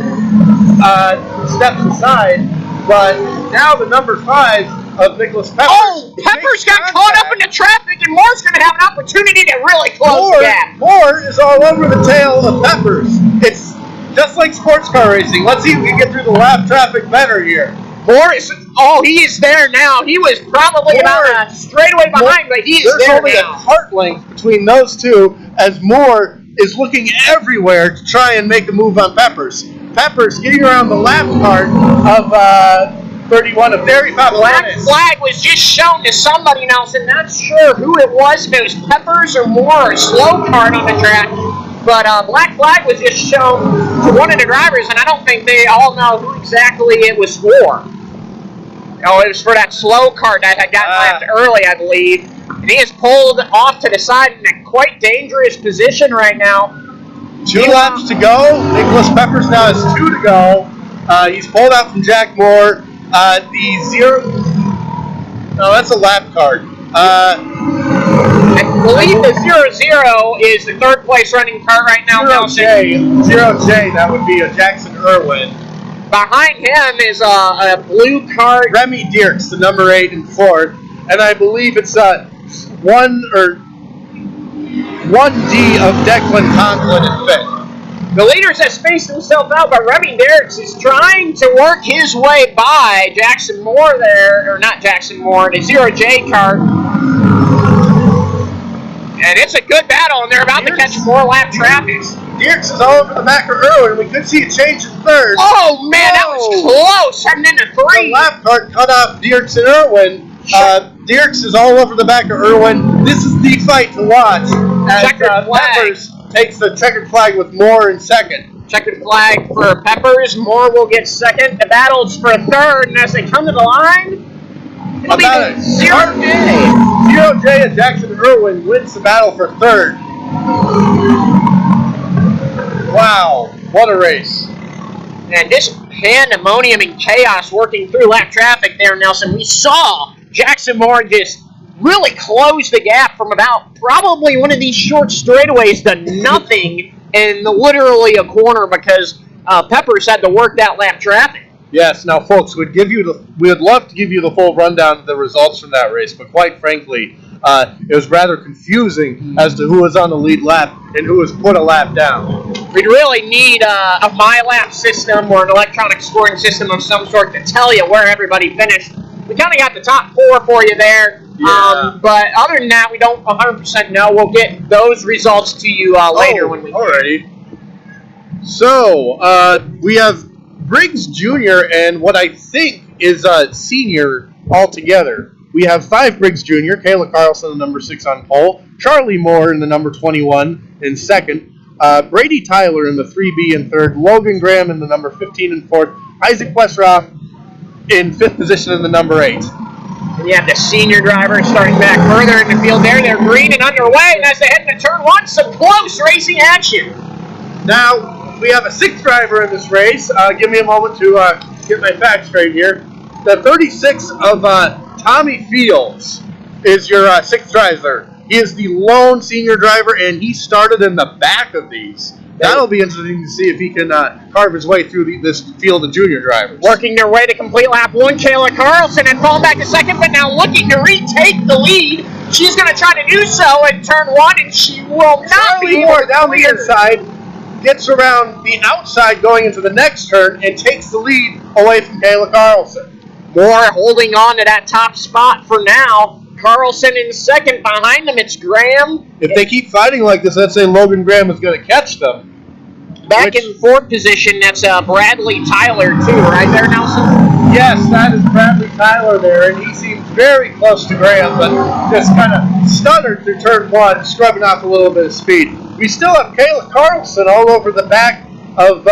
steps aside, but now the number 5 of Nicholas Peppers. Oh, Peppers got caught up in the traffic, and Moore's going to have an opportunity to really close the gap. Moore is all over the tail of Peppers. It's just like sports car racing. Let's see if we can get through the lap traffic better here. Moore is, he is there now. He was probably about a straightaway behind, but he is there now. There's only a cart length between those two as Moore is looking everywhere to try and make a move on Peppers. Peppers getting around the lap cart of 31 of Derry Pavlonis. Black flag was just shown to somebody, Nelson. Not sure who it was, if it was Peppers or Moore, or slow cart on the track. But black flag was just shown to one of the drivers, and I don't think they all know who exactly it was for. Oh, it was for that slow cart that had gotten lapped early, I believe. And he is pulled off to the side in a quite dangerous position right now. 2 laps to go. Nicholas Peppers now has 2 to go. He's pulled out from Jack Moore. The 0... No, that's a lap cart. I believe the 0-0 is the third place running cart right now. 0J, that would be a Jackson Irwin. Behind him is a blue cart. Remy Dierks, the number 8 and 4th. And I believe it's 1D of Declan Conklin in 5th. The leaders have spaced himself out, but Remy Dierks is trying to work his way by Jackson Moore there, or not Jackson Moore, the 0J cart. And it's a good battle, and they're about to catch more lap traffic. Dierks is all over the back of Irwin. We could see a change in third. Oh, man, that was close, heading into 3. The lap cart cut off Dierks and Irwin. Dierks is all over the back of Irwin. This is the fight to watch as Peppers takes the checkered flag with Moore in second. Checkered flag for Peppers. Moore will get second. The battle's for third, and as they come to the line, it'll be the 0J. 0J and Jackson Irwin wins the battle for third. Wow, what a race. And this pandemonium and chaos working through lap traffic there, Nelson. We saw Jackson Moore just really close the gap from about probably one of these short straightaways to nothing in literally a corner because Peppers had to work that lap traffic. Yes, now folks, we would love to give you the full rundown of the results from that race, but quite frankly, it was rather confusing as to who was on the lead lap and who was put a lap down. We'd really need a MyLap system or an electronic scoring system of some sort to tell you where everybody finished. We kind of got the top 4 for you there, but other than that, we don't 100% know. We'll get those results to you later when we can. Alrighty. So, we have Briggs Jr. and what I think is a senior altogether. We have 5 Briggs Jr., Kayla Carlson, the number 6 on pole, Charlie Moore in the number 21 in second, Brady Tyler in the 3B in third, Logan Graham in the number 15 in fourth, Isaac Westroff in 5th position in the number 8. And you have the senior drivers starting back further in the field there. They're green and underway, and as they head into turn 1, some close racing action. Now, we have a 6th driver in this race. Give me a moment to get my facts straight here. The 36 of Tommy Fields is your 6th driver. He is the lone senior driver, and he started in the back of these. That'll be interesting to see if he can carve his way through this field of junior drivers. Working their way to complete lap 1, Kayla Carlson had fallen back to second, but now looking to retake the lead. She's going to try to do so in turn 1, and she will not be able to down the inside, gets around the outside going into the next turn, and takes the lead away from Kayla Carlson. Moore holding on to that top spot for now. Carlson in second. Behind them, it's Graham. If they keep fighting like this, I'd say Logan Graham is going to catch them. Back in fourth position, that's Bradley Tyler, too, right there, Nelson? Yes, that is Bradley Tyler there, and he seems very close to Graham, but just kind of stuttered through turn 1, scrubbing off a little bit of speed. We still have Kayla Carlson all over the back of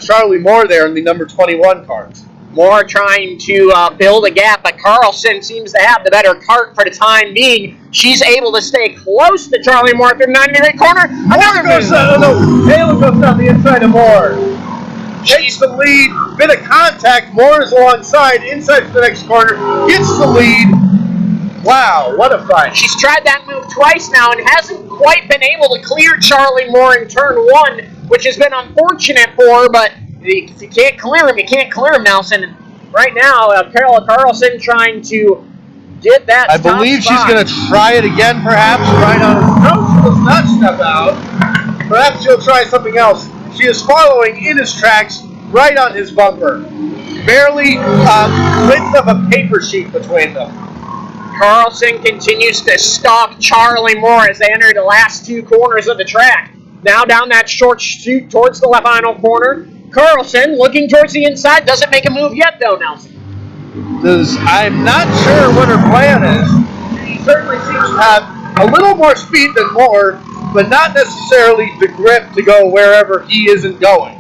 Charlie Moore there in the number 21 cars. Moore trying to build a gap, but Carlson seems to have the better kart for the time being. She's able to stay close to Charlie Moore through the 90-degree corner. Kayla goes down the inside of Moore. Takes the lead, bit of contact. Moore is alongside, inside to the next corner, gets the lead. Wow, what a fight. She's tried that move twice now and hasn't quite been able to clear Charlie Moore in turn 1, which has been unfortunate for her, but if you can't clear him, you can't clear him, Nelson. And right now, Kayla Carlson trying to get that I believe spot. She's going to try it again, perhaps, right on his... No, she does not step out. Perhaps she'll try something else. She is following in his tracks, right on his bumper. Barely width of a paper sheet between them. Carlson continues to stalk Charlie Moore as they enter the last 2 corners of the track. Now down that short chute towards the left final corner. Carlson looking towards the inside, doesn't make a move yet though, Nelson. I'm not sure what her plan is. She certainly seems to have a little more speed than Moore, but not necessarily the grip to go wherever he isn't going.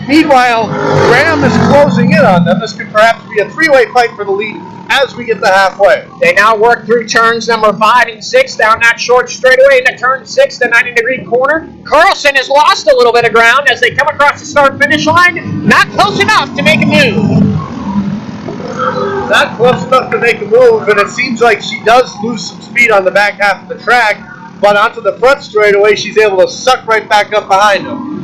Meanwhile, Graham is closing in on them. This could perhaps be a 3-way fight for the lead as we get to halfway. They now work through turns number 5 and 6 down that short straightaway into turn 6, the 90-degree corner. Carlson has lost a little bit of ground as they come across the start-finish line. Not close enough to make a move. Not close enough to make a move, and it seems like she does lose some speed on the back half of the track, but onto the front straightaway, she's able to suck right back up behind him.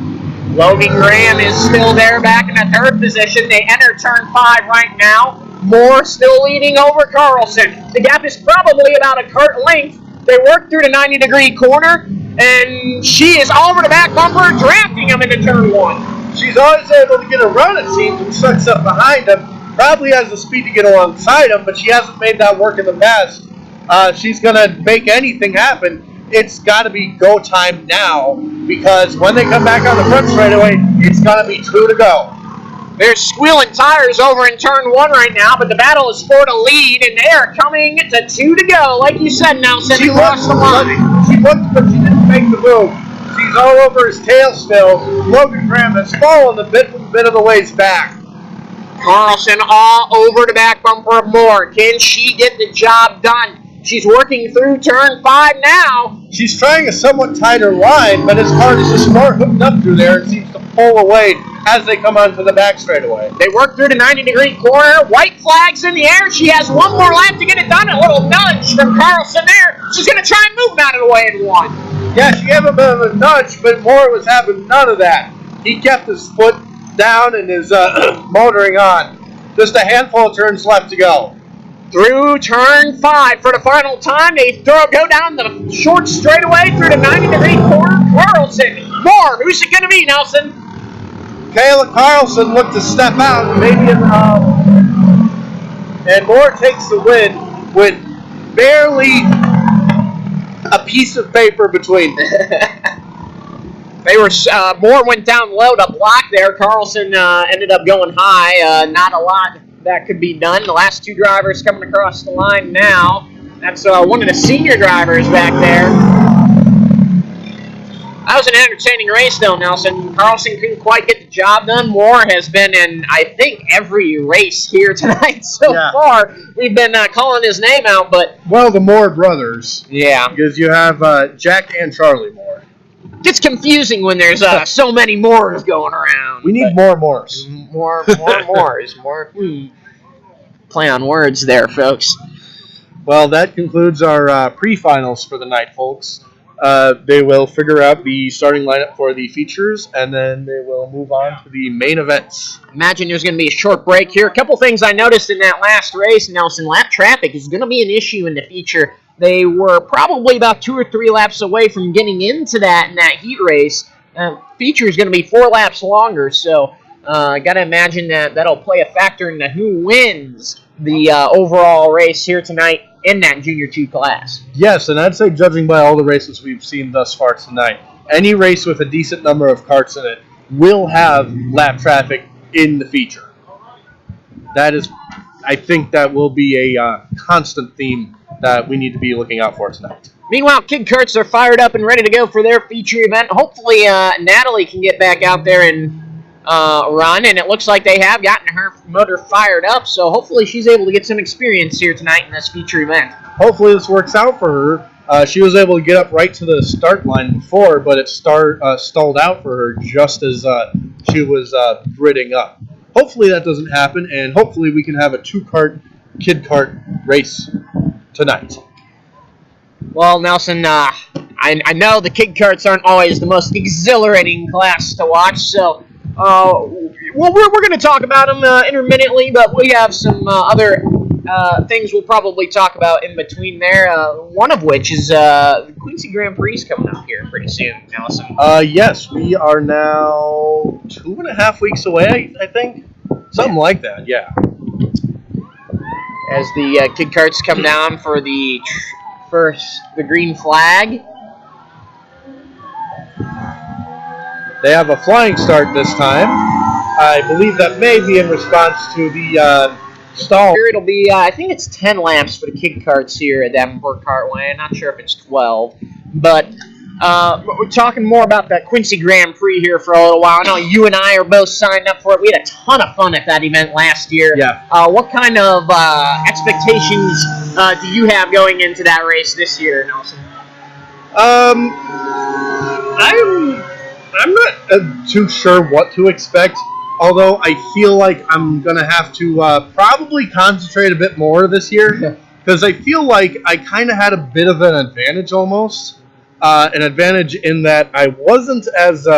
Logan Graham is still there back in the 3rd position. They enter turn 5 right now. Moore still leading over Carlson. The gap is probably about a kart length. They work through the 90-degree corner, and she is over the back bumper, drafting him into turn 1. She's always able to get a run, it seems, and sucks up behind him. Probably has the speed to get alongside him, but she hasn't made that work in the past. She's going to make anything happen. It's got to be go time now, because when they come back on the front straightaway, it's going to be 2 to go. They're squealing tires over in turn 1 right now, but the battle is for the lead, and they are coming to 2 to go. Like you said, Nelson, she across the line. She looked, but she didn't make the move. She's all over his tail still. Logan Graham has fallen a bit of the ways back. Carlson all over the back bumper of Moore. Can she get the job done? She's working through turn 5 now. She's trying a somewhat tighter line, but his car is just more hooked up through there and seems to pull away as they come onto the back straightaway. They work through the 90-degree corner. White flags in the air. She has one more lap to get it done. A little nudge from Carlson there. She's going to try and move out of the way in 1. Yeah, she gave him a bit of a nudge, but Moore was having none of that. He kept his foot down and is motoring on. Just a handful of turns left to go. Through turn 5 for the final time. They go down the short straightaway through the 90-degree corner. Carlson, more. Who's it going to be, Nelson? Kayla Carlson looked to step out, maybe, and Moore takes the win with barely a piece of paper between them. They were Moore went down low to block there. Carlson ended up going high. Not a lot that could be done. The last two drivers coming across the line now. That's one of the senior drivers back there. That was an entertaining race, though, Nelson. Carlson couldn't quite get the job done. Moore has been in, I think, every race here tonight so far. We've been calling his name out, but... Well, the Moore brothers. Yeah. Because you have Jack and Charlie Moore. It's confusing when there's so many Moores going around. We need more Moores. More Moores. More play on words there, folks. Well, that concludes our pre-finals for the night, folks. They will figure out the starting lineup for the features, and then they will move on to the main events. Imagine there's going to be a short break here. A couple things I noticed in that last race, Nelson. Lap traffic is going to be an issue in the feature. They were probably about 2 or 3 laps away from getting into that in that heat race. Feature is going to be 4 laps longer, so got to imagine that'll play a factor into who wins the overall race here tonight in that Junior 2 class. Yes, and I'd say judging by all the races we've seen thus far tonight, any race with a decent number of karts in it will have lap traffic in the feature. That is, I think that will be a constant theme that we need to be looking out for tonight. Meanwhile, Kid Karts are fired up and ready to go for their feature event. Hopefully, Natalie can get back out there and run, and it looks like they have gotten her motor fired up, so hopefully she's able to get some experience here tonight in this feature event. Hopefully this works out for her. She was able to get up right to the start line before, but it stalled out for her just as she was gridding up. Hopefully that doesn't happen, and hopefully we can have a 2-kart Kid Kart race tonight. Well, Nelson, I know the Kid Karts aren't always the most exhilarating class to watch, so we're going to talk about them intermittently, but we have some other things we'll probably talk about in between there, one of which is the Quincy Grand Prix coming up here pretty soon, Nelson. Yes, we are now 2.5 weeks away, I think. Something like that, yeah. As the Kid Karts come down for the green flag. They have a flying start this time. I believe that may be in response to the stall. It'll be, I think it's 10 laps for the Kid Karts here at Davenport Kartway. I'm not sure if it's 12. But we're talking more about that Quincy Grand Prix here for a little while. I know you and I are both signed up for it. We had a ton of fun at that event last year. Yeah. What kind of expectations do you have going into that race this year, Nelson? I'm not too sure what to expect, although I feel like I'm going to have to probably concentrate a bit more this year, because I feel like I kind of had a bit of an advantage almost. An advantage in that I wasn't as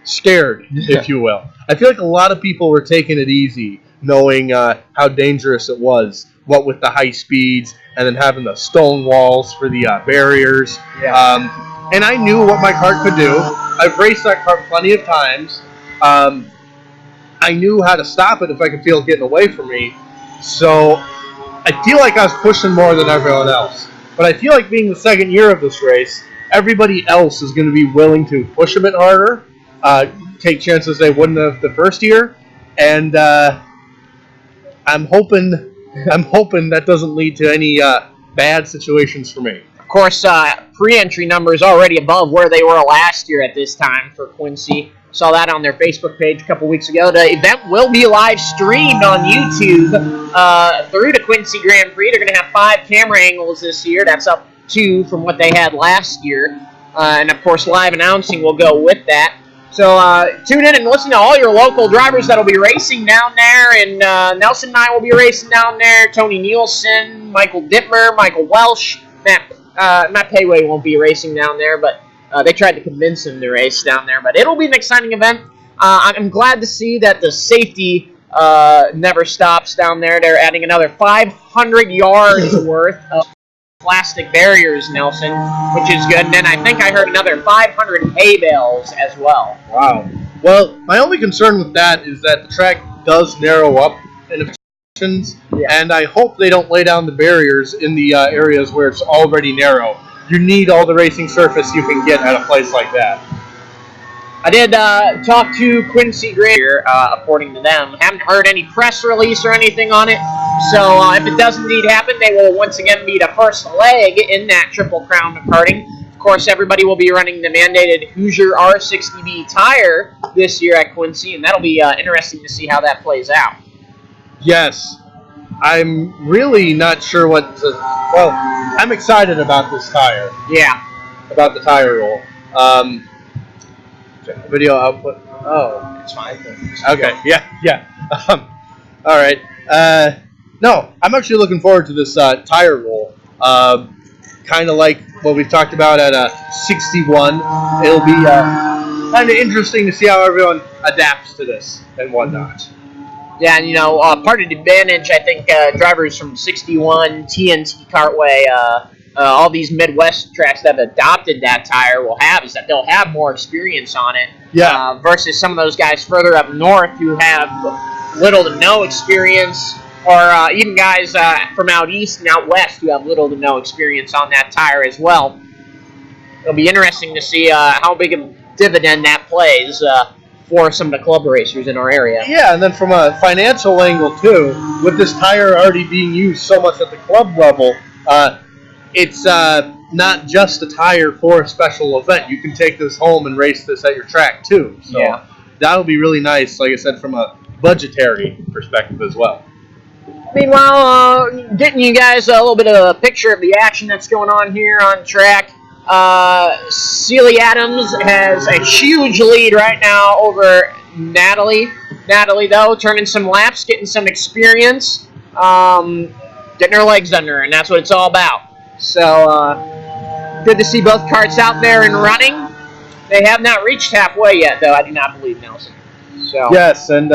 scared, if you will. I feel like a lot of people were taking it easy, knowing how dangerous it was, what with the high speeds, and then having the stone walls for the barriers. Yeah. And I knew what my kart could do. I've raced that kart plenty of times. I knew how to stop it if I could feel it getting away from me. So I feel like I was pushing more than everyone else. But I feel like being the second year of this race, everybody else is going to be willing to push a bit harder, take chances they wouldn't have the first year, and I'm hoping that doesn't lead to any bad situations for me. Of course, pre-entry numbers already above where they were last year at this time for Quincy. Saw that on their Facebook page a couple weeks ago. The event will be live streamed on YouTube through the Quincy Grand Prix. They're going to have 5 camera angles this year. That's up 2 from what they had last year. And, of course, live announcing will go with that. So tune in and listen to all your local drivers that will be racing down there. And Nelson and I will be racing down there. Tony Nielsen, Michael Dittmer, Michael Welsh. Matt Payway won't be racing down there, but they tried to convince him to race down there. But it'll be an exciting event. I'm glad to see that the safety never stops down there. They're adding another 500 yards worth of plastic barriers, Nelson, which is good. And then I think I heard another 500 hay bales as well. Wow. Well, my only concern with that is that the track does narrow up in a Yeah. and I hope they don't lay down the barriers in the areas where it's already narrow. You need all the racing surface you can get at a place like that. I did talk to Quincy Granger, according to them. Haven't heard any press release or anything on it. So if it does indeed happen, they will once again be the first leg in that Triple Crown of karting. Of course, everybody will be running the mandated Hoosier R60B tire this year at Quincy, and that'll be interesting to see how that plays out. Yes. I'm really not sure what to... Well, I'm excited about this tire. Yeah. About the tire roll. Video output. Oh. It's fine. Okay. Yeah. All right. No, I'm actually looking forward to this tire roll. Kind of like what we've talked about at 61. It'll be kind of interesting to see how everyone adapts to this and whatnot. Yeah, and part of the advantage I think drivers from 61, TNT Kartway, all these Midwest tracks that have adopted that tire will have is that they'll have more experience on it. Yeah. Versus some of those guys further up north who have little to no experience, or even guys from out east and out west who have little to no experience on that tire as well. It'll be interesting to see how big a dividend that plays for some of the club racers in our area. Yeah, and then from a financial angle too, with this tire already being used so much at the club level, it's not just a tire for a special event. You can take this home and race this at your track too. So yeah. That'll be really nice, like I said, from a budgetary perspective as well. Meanwhile, getting you guys a little bit of a picture of the action that's going on here on track. Sealy Adams has a huge lead right now over Natalie. Natalie, though, turning some laps, getting some experience, getting her legs under her, and that's what it's all about. So, good to see both karts out there and running. They have not reached halfway yet, though, I do not believe, Nelson. So. Yes, and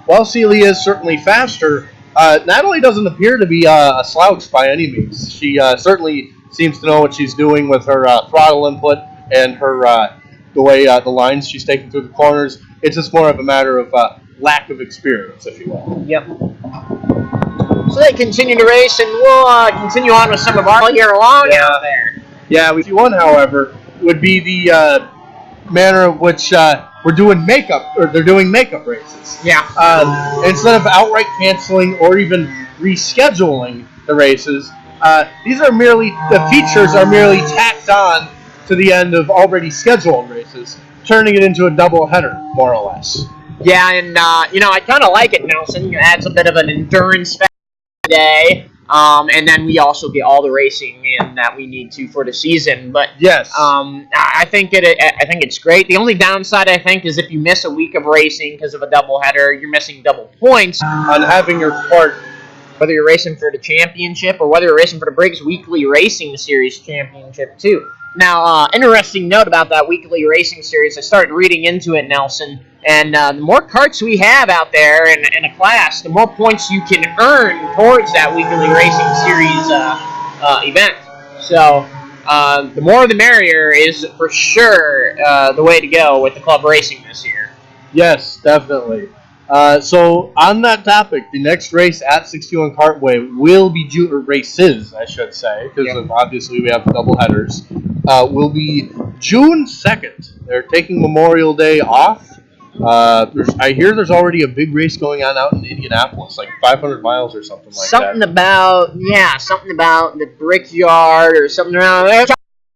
while Sealy is certainly faster, Natalie doesn't appear to be a slouch by any means. She certainly seems to know what she's doing with her throttle input and her the way the lines she's taking through the corners. It's just more of a matter of lack of experience, if you will. Yep. So they continue to race, and we'll continue on with some of our year long out there. Yeah, with one, however, would be the manner of which we're doing makeup, or they're doing makeup races. Yeah. Instead of outright canceling or even rescheduling the races, these are merely, the features are merely tacked on to the end of already scheduled races, turning it into a double header, more or less. Yeah, and I kind of like it, Nelson. It adds a bit of an endurance factor today, and then we also get all the racing in that we need to for the season. But yes, I think it's great. The only downside I think is if you miss a week of racing because of a doubleheader, you're missing double points on having your part. Whether you're racing for the championship or whether you're racing for the Briggs Weekly Racing Series championship too. Now, interesting note about that weekly racing series. I started reading into it, Nelson, and the more karts we have out there in a class, the more points you can earn towards that weekly racing series event. So, the more the merrier is for sure the way to go with the club racing this year. Yes, definitely. So, on that topic, the next race at 61 Kartway will be races, I should say, because obviously we have double headers. Will be June 2nd. They're taking Memorial Day off. I hear there's already a big race going on out in Indianapolis, like 500 miles or something like that. Something about the Brickyard or something around there.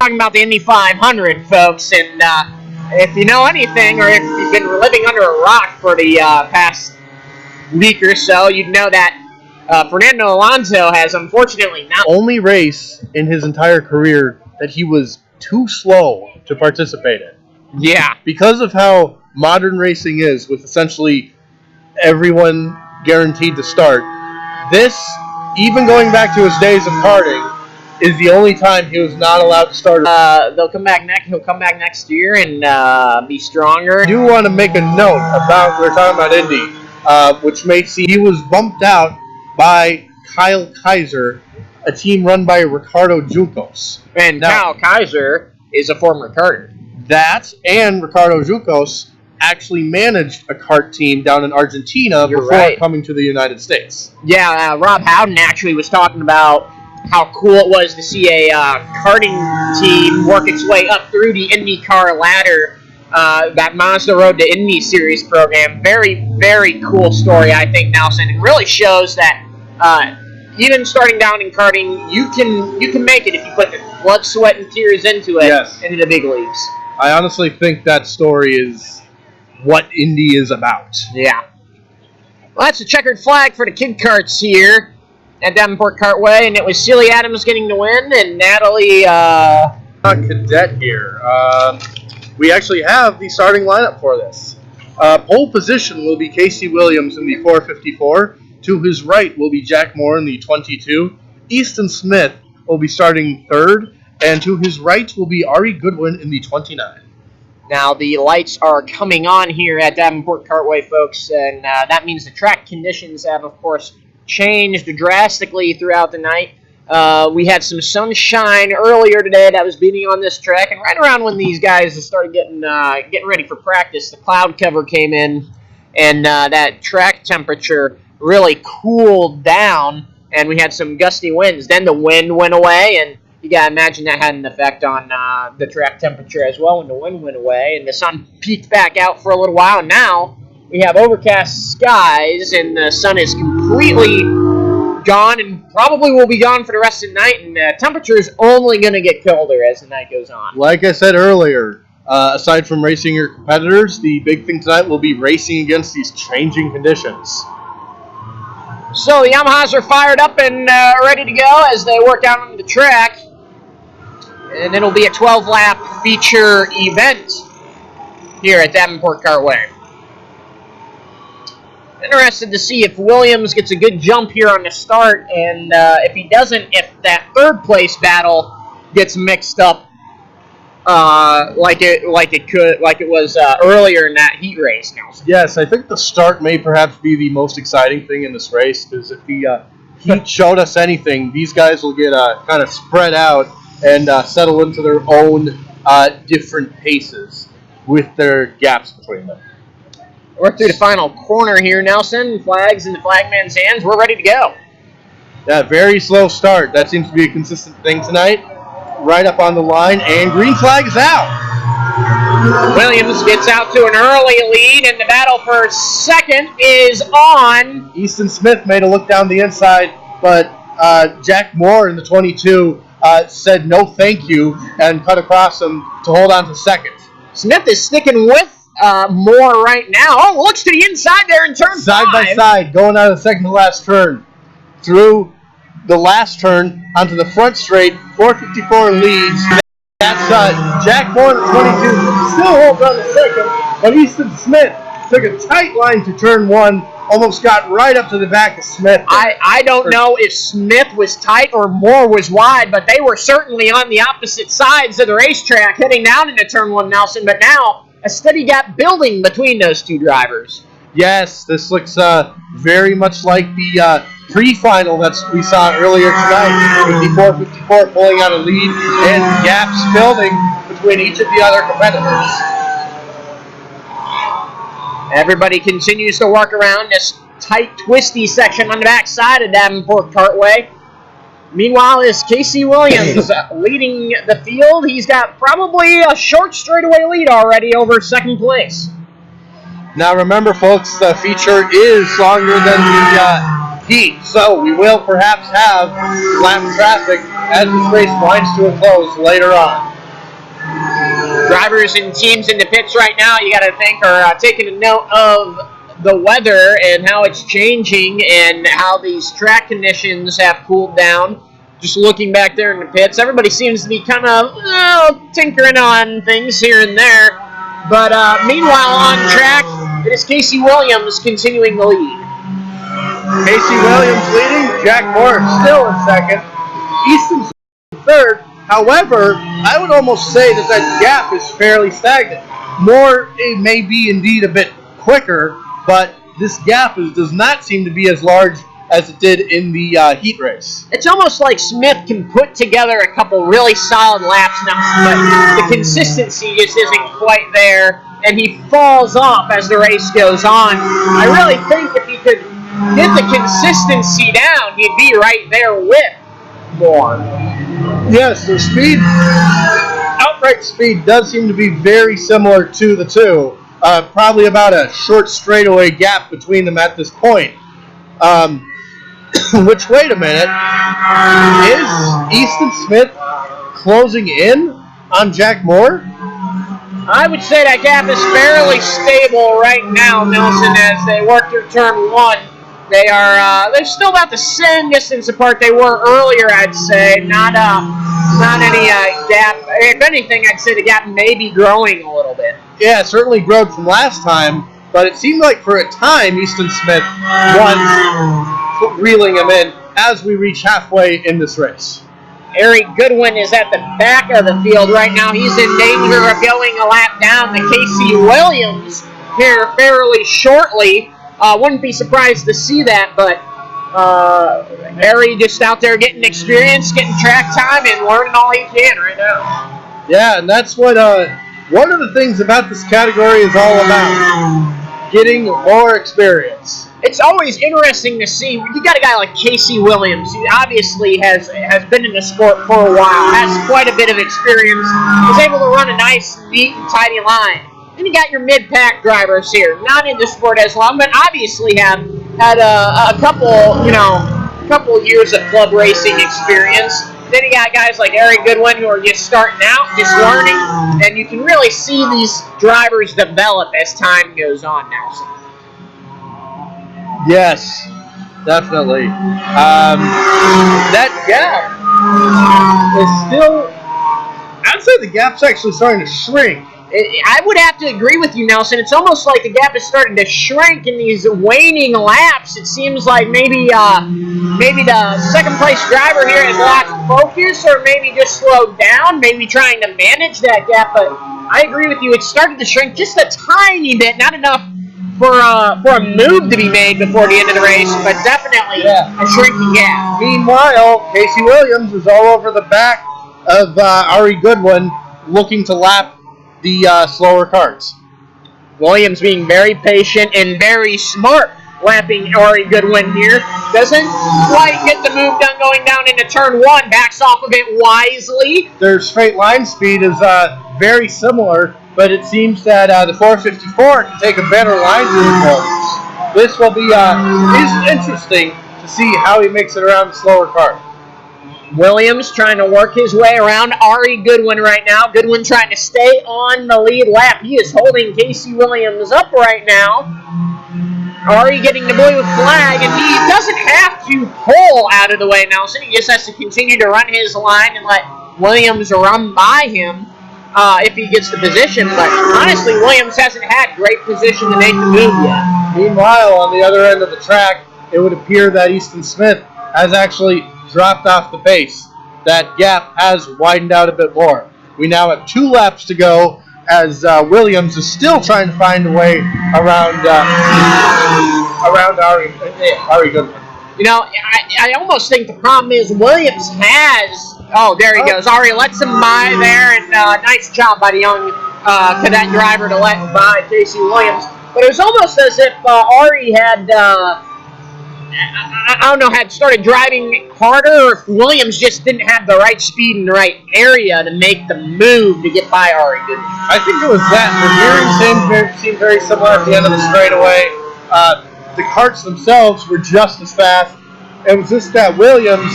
Talking about the Indy 500, folks, and if you know anything, or if you've been living under a rock for the past week or so, you'd know that Fernando Alonso has unfortunately not only race in his entire career that he was too slow to participate in. Yeah. Because of how modern racing is, with essentially everyone guaranteed to start, this, even going back to his days of karting, is the only time he was not allowed to start. They'll come back next. He'll come back next year and be stronger. I do want to make a note about we're talking about Indy, which may see he was bumped out by Kyle Kaiser, a team run by Ricardo Juncos. And now, Kyle Kaiser is a former karter. That and Ricardo Juncos actually managed a kart team down in Argentina before coming to the United States. Yeah, Rob Howden actually was talking about how cool it was to see a karting team work its way up through the IndyCar ladder, that Mazda Road to Indy Series program. Very, very cool story, I think, Nelson. It really shows that even starting down in karting, you can make it if you put the blood, sweat, and tears into it, into the big leagues. I honestly think that story is what Indy is about. Yeah. Well, that's a checkered flag for the kid karts here at Davenport Kartway, and it was Celia Adams getting the win, and Natalie Cadet here. We actually have the starting lineup for this. Pole position will be Casey Williams in the 454. To his right will be Jack Moore in the 22. Easton Smith will be starting third, and to his right will be Ari Goodwin in the 29. Now, the lights are coming on here at Davenport Kartway, folks, and that means the track conditions have, of course, changed drastically throughout the night. We had some sunshine earlier today that was beating on this track, and right around when these guys started getting ready for practice, the cloud cover came in, and that track temperature really cooled down, and we had some gusty winds. Then the wind went away, and you got to imagine that had an effect on the track temperature as well when the wind went away, and the sun peeked back out for a little while, and now we have overcast skies, and the sun is completely gone and probably will be gone for the rest of the night, and the temperature is only going to get colder as the night goes on. Like I said earlier, aside from racing your competitors, the big thing tonight will be racing against these changing conditions. So the Yamahas are fired up and ready to go as they work out on the track, and it'll be a 12-lap feature event here at Davenport Kartway. Interested to see if Williams gets a good jump here on the start, and if he doesn't, if that third place battle gets mixed up like it was earlier in that heat race. Nelson. Yes, I think the start may perhaps be the most exciting thing in this race, because if the heat showed us anything, these guys will get kind of spread out and settle into their own different paces with their gaps between them. We're through the final corner here, Nelson. Flags in the flagman's hands. We're ready to go. Yeah, very slow start. That seems to be a consistent thing tonight. Right up on the line, and green flag is out. Williams gets out to an early lead, and the battle for second is on. Easton Smith made a look down the inside, but Jack Moore in the 22 said no thank you and cut across him to hold on to second. Smith is sticking with Moore right now. Oh, looks to the inside there in turn side 5. By side, going out of the second to last turn. Through the last turn onto the front straight, 454 leads. That's Jack Moore, the 22, still holds on to second, but Easton Smith took a tight line to turn 1, almost got right up to the back of Smith. I don't know if Smith was tight or Moore was wide, but they were certainly on the opposite sides of the racetrack heading down into turn 1, Nelson, but now a steady gap building between those two drivers. Yes, this looks very much like the pre-final that we saw earlier tonight, with the 454 pulling out a lead and gaps building between each of the other competitors. Everybody continues to work around this tight, twisty section on the backside of Davenport Kartway. Meanwhile, is Casey Williams leading the field. He's got probably a short straightaway lead already over second place. Now remember, folks, the feature is longer than the heat, so we will perhaps have lap traffic as this race winds to a close later on. Drivers and teams in the pits right now, you got to think, are taking a note of the weather and how it's changing and how these track conditions have cooled down. Just looking back there in the pits, everybody seems to be kind of tinkering on things here and there. But meanwhile, on track, it is Casey Williams continuing the lead. Casey Williams leading, Jack Moore still in second. Easton third. However, I would almost say that that gap is fairly stagnant. More, it may be indeed a bit quicker, but this gap does not seem to be as large as it did in the heat race. It's almost like Smith can put together a couple really solid laps now, but the consistency just isn't quite there, and he falls off as the race goes on. I really think if he could get the consistency down, you'd be right there with Moore. Yes, the speed, outright speed, does seem to be very similar to the two. Probably about a short straightaway gap between them at this point. Which, wait a minute, is Easton Smith closing in on Jack Moore? I would say that gap is fairly stable right now, Nelson, as they work through turn one. They're still about the same distance apart they were earlier, I'd say. Not any gap. If anything, I'd say the gap may be growing a little bit. Yeah, it certainly growed from last time, but it seemed like for a time Easton Smith was reeling him in as we reach halfway in this race. Eric Goodwin is at the back of the field right now. He's in danger of going a lap down to Casey Williams here fairly shortly. Wouldn't be surprised to see that, but Harry just out there getting experience, getting track time, and learning all he can right now. Yeah, and that's what one of the things about this category is all about, getting more experience. It's always interesting to see. You got a guy like Casey Williams, who obviously has been in the sport for a while, has quite a bit of experience, was able to run a nice, neat, and tidy line. Then you got your mid-pack drivers here, not in the sport as long, but obviously have had a couple years of club racing experience. Then you got guys like Eric Goodwin who are just starting out, just learning, and you can really see these drivers develop as time goes on now. Yes, definitely. That gap is still, I'd say the gap's actually starting to shrink. I would have to agree with you, Nelson. It's almost like the gap is starting to shrink in these waning laps. It seems like maybe the second place driver here has lost focus, or maybe just slowed down, maybe trying to manage that gap. But I agree with you. It started to shrink just a tiny bit, not enough for a move to be made before the end of the race, but definitely a shrinking gap. Meanwhile, Casey Williams is all over the back of Ari Goodwin, looking to lap the slower karts. Williams being very patient and very smart, lapping Ari Goodwin here. Doesn't quite get the move done going down into turn one. Backs off a bit wisely. Their straight line speed is very similar, but it seems that the 454 can take a better line through the corners. This will be is interesting to see how he makes it around the slower kart. Williams trying to work his way around Ari Goodwin right now. Goodwin trying to stay on the lead lap. He is holding Casey Williams up right now. Ari getting the blue flag, and he doesn't have to pull out of the way, Nelson. He just has to continue to run his line and let Williams run by him if he gets the position. But honestly, Williams hasn't had great position to make the move yet. Meanwhile, on the other end of the track, it would appear that Easton Smith has actually dropped off the pace. That gap has widened out a bit more. We now have 2 laps to go as Williams is still trying to find a way around Ari Goodwin. You know, I almost think the problem is Williams has... Oh, there he goes. Ari lets him by there, and nice job by the young cadet driver to let him by Casey Williams. But it was almost as if Ari had... I don't know, had started driving harder, or if Williams just didn't have the right speed in the right area to make the move to get by Ari Goodwin. I think it was that. The gearing seemed very similar at the end of the straightaway. The karts themselves were just as fast. It was just that Williams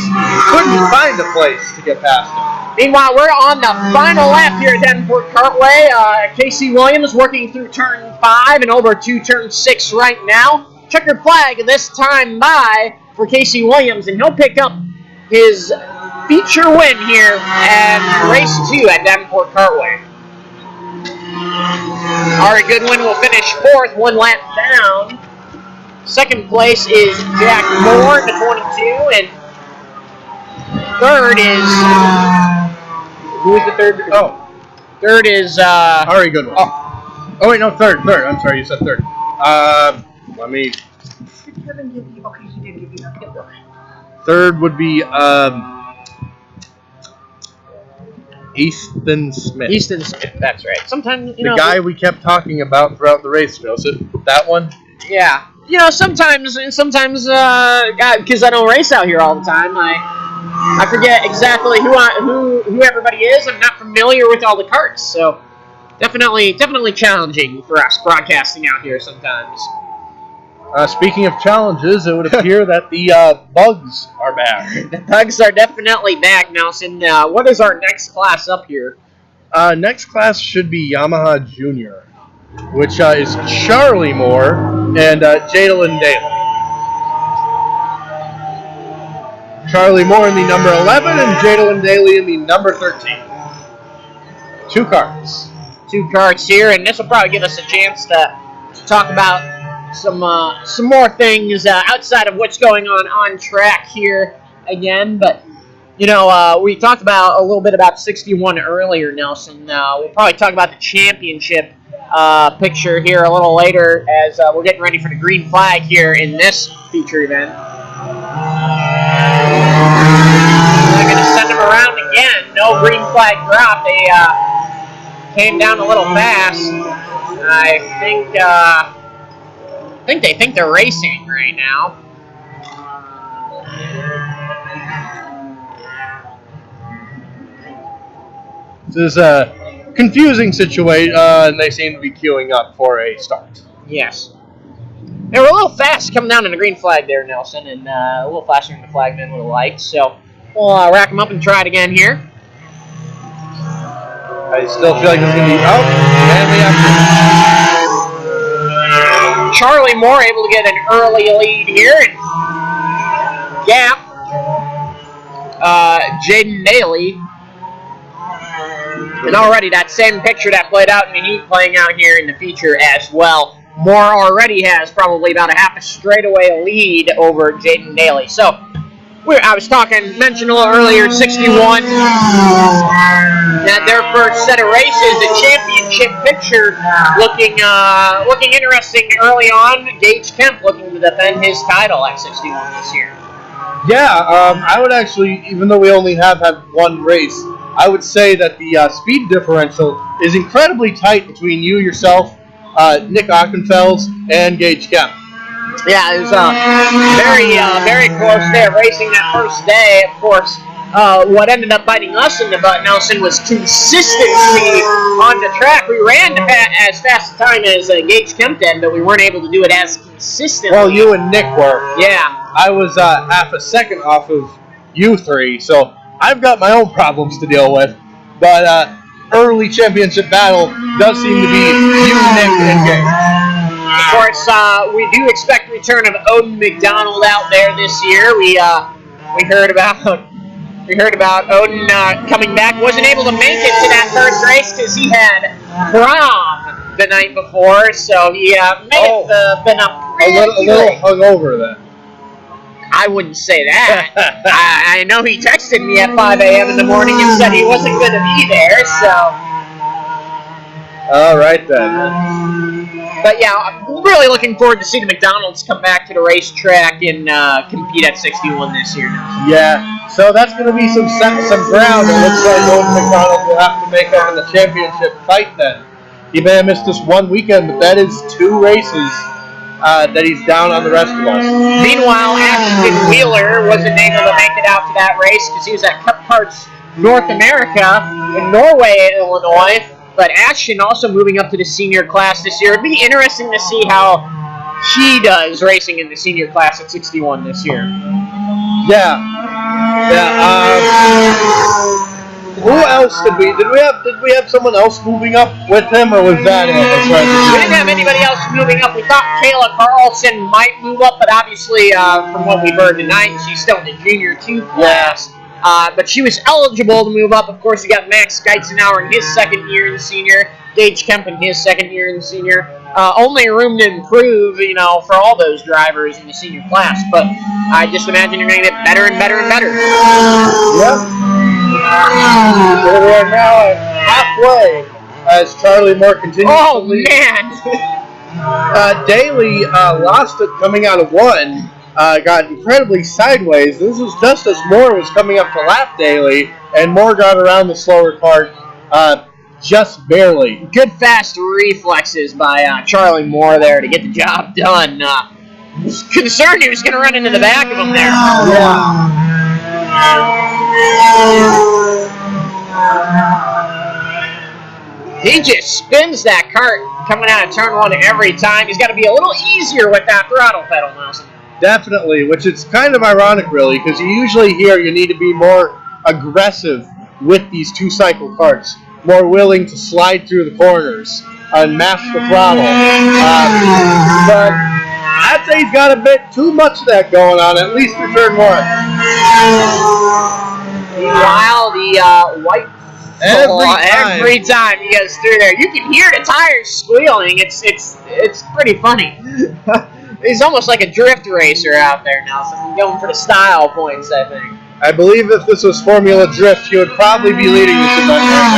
couldn't find a place to get past him. Meanwhile, we're on the final lap here at Davenport Kartway. Casey Williams working through turn 5 and over to turn 6 right now. Checkered flag this time by for Casey Williams, and he'll pick up his feature win here at race 2 at Davenport Kartway. Ari Goodwin will finish 4th, 1 lap down. Second place is Jack Moore, the 22, and third is... Who is the third? Oh. Third is... Ari Goodwin. Oh, wait, no, third. I'm sorry, you said third. Let me... Did Kevin give you... Okay, he did give you that. Third would be, Easton Smith. Easton Smith, that's right. Sometimes, The guy we kept talking about throughout the race, Joseph. That one? Yeah. Sometimes, because I don't race out here all the time, I forget exactly who everybody is. I'm not familiar with all the karts, so definitely challenging for us broadcasting out here sometimes. Speaking of challenges, it would appear that the bugs are back. The bugs are definitely back, Nelson. What is our next class up here? Next class should be Yamaha Junior, which is Charlie Moore and Jadalyn Daly. Charlie Moore in the number 11 and Jadalyn Daly in the number 13. 2 karts. 2 karts here, and this will probably give us a chance to talk about some more things outside of what's going on track here again. But we talked about a little bit about 61 earlier, Nelson. We'll probably talk about the championship picture here a little later as we're getting ready for the green flag here in this feature event. They're going to send them around again. No green flag drop. They came down a little fast. I think they think they're racing right now. This is a confusing situation, and they seem to be queuing up for a start. Yes. They were a little fast coming down in the green flag there, Nelson, and a little faster than the flagmen would have liked. So we'll rack them up and try it again here. I still feel like it's going to be out, and we have Charlie Moore able to get an early lead here, and Gap, Jaden Daly, and already that same picture that played out in the heat playing out here in the feature as well. Moore already has probably about a half a straightaway lead over Jaden Daly. So I was mentioned a little earlier, 61. That their first set of races, the championship picture looking interesting early on. Gage Kemp looking to defend his title at 61 this year. Yeah, I would actually, even though we only have had one race, I would say that the speed differential is incredibly tight between you, yourself, Nick Ockenfels, and Gage Kemp. Yeah, it was very close there racing that first day. Of course, what ended up biting us in the butt, Nelson, was consistency on the track. We ran as fast a time as Gage Kemp did, but we weren't able to do it as consistently. Well, you and Nick were. Yeah. I was half a second off of you three, so I've got my own problems to deal with. But early championship battle does seem to be you, Nick, and Gage. Of course, we do expect return of Odin McDonald out there this year. We heard about Odin coming back. Wasn't able to make it to that first race because he had prom the night before, so he may have been up a little hungover then. I wouldn't say that. I know he texted me at 5 a.m. in the morning and said he wasn't going to be there, so. All right then. But yeah, I'm really looking forward to seeing the McDonald's come back to the racetrack and compete at 61 this year. Yeah, so that's going to be some ground. It looks like Owen McDonald will have to make up in the championship fight then. He may have missed this one weekend, but that is 2 races that he's down on the rest of us. Meanwhile, Ashton Wheeler wasn't able to make it out to that race because he was at Karts North America in Norway, Illinois. But Ashton also moving up to the senior class this year. It'd be interesting to see how he does racing in the senior class at 61 this year. Yeah. Who else did we have someone else moving up with him, or was that it? We didn't have anybody else moving up. We thought Kayla Carlson might move up, but obviously, from what we've heard tonight, she's still in the junior 2 class. But she was eligible to move up. Of course, you got Max Geitzenauer in his second year in the senior, Gage Kemp in his second year in the senior. only room to improve, for all those drivers in the senior class. But I just imagine you're going to get better and better and better. Yep. Here we are now at halfway as Charlie Moore continues to lead. Man! Daly lost it coming out of one, got incredibly sideways. This was just as Moore was coming up to lap Daly, and Moore got around the slower cart just barely. Good fast reflexes by Charlie Moore there to get the job done. Was concerned he was going to run into the back of him there. Yeah. He just spins that cart coming out of turn one every time. He's got to be a little easier with that throttle pedal, Nelson. Definitely, which is kind of ironic, really, because you usually hear you need to be more aggressive with these two-cycle carts, more willing to slide through the corners and mash the throttle. But I'd say he's got a bit too much of that going on, at least for turn one. Meanwhile, the white every time he goes through there, you can hear the tires squealing. It's pretty funny. He's almost like a drift racer out there, Nelson. Going for the style points, I think. I believe if this was Formula Drift, he would probably be leading this event right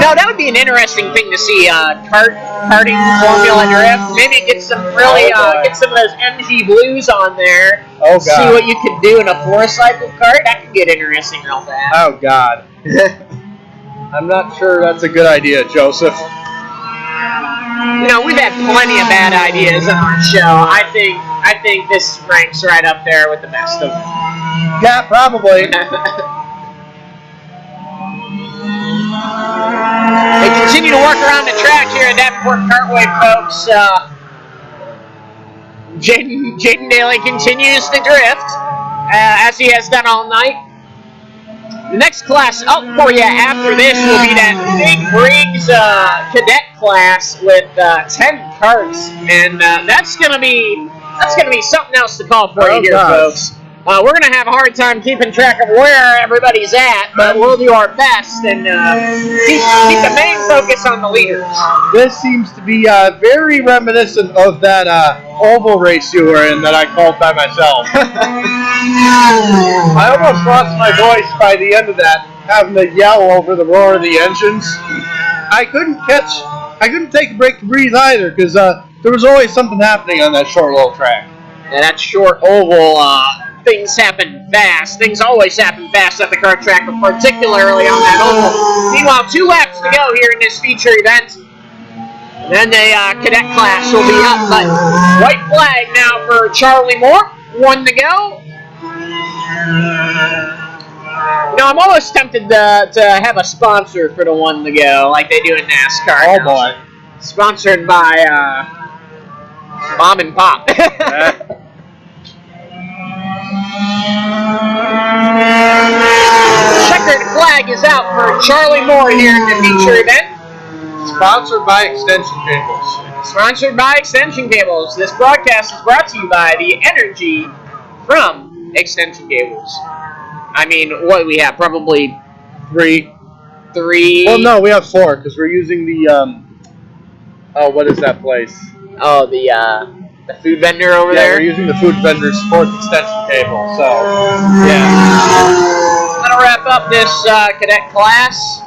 now. That would be an interesting thing to see. Karting Formula Drift. Maybe get some get some of those MG Blues on there. Oh, God. See what you could do in a 4-cycle kart. That could get interesting real fast. Oh, God. I'm not sure that's a good idea, Joseph. We've had plenty of bad ideas on our show. I think this ranks right up there with the best of them. Yeah, probably. They continue to work around the track here at Davenport Kartway, folks. Jaden Daly continues to drift, as he has done all night. The next class up for you after this will be that Big Briggs cadet class with 10 karts, and that's gonna be something else to call for you here, folks. We're gonna have a hard time keeping track of where everybody's at, but we'll do our best and keep the main focus on the leaders. This seems to be very reminiscent of that oval race you were in that I called by myself. I almost lost my voice by the end of that, having to yell over the roar of the engines. I couldn't take a break to breathe either, because there was always something happening on that short little track. And that short oval, things happen fast. Things always happen fast at the kart track, but particularly on that oval. Meanwhile, 2 laps to go here in this feature event. And then the cadet class will be up, but white flag now for Charlie Moore. 1 to go. I'm almost tempted to have a sponsor for the 1 to go, like they do in NASCAR. Oh, boy. Sponsored by Mom and Pop. Checkered flag is out for Charlie Moore here in the feature event. Sponsored by Extension Cables. Sponsored by Extension Cables. This broadcast is brought to you by the energy from Extension Cables. I mean, what do we have? Probably 3. Well, no, we have 4, because we're using the, what is that place? Oh, the food vendor over there? Yeah, we're using the food vendor's 4th extension cable, so, yeah. That'll wrap up this cadet class.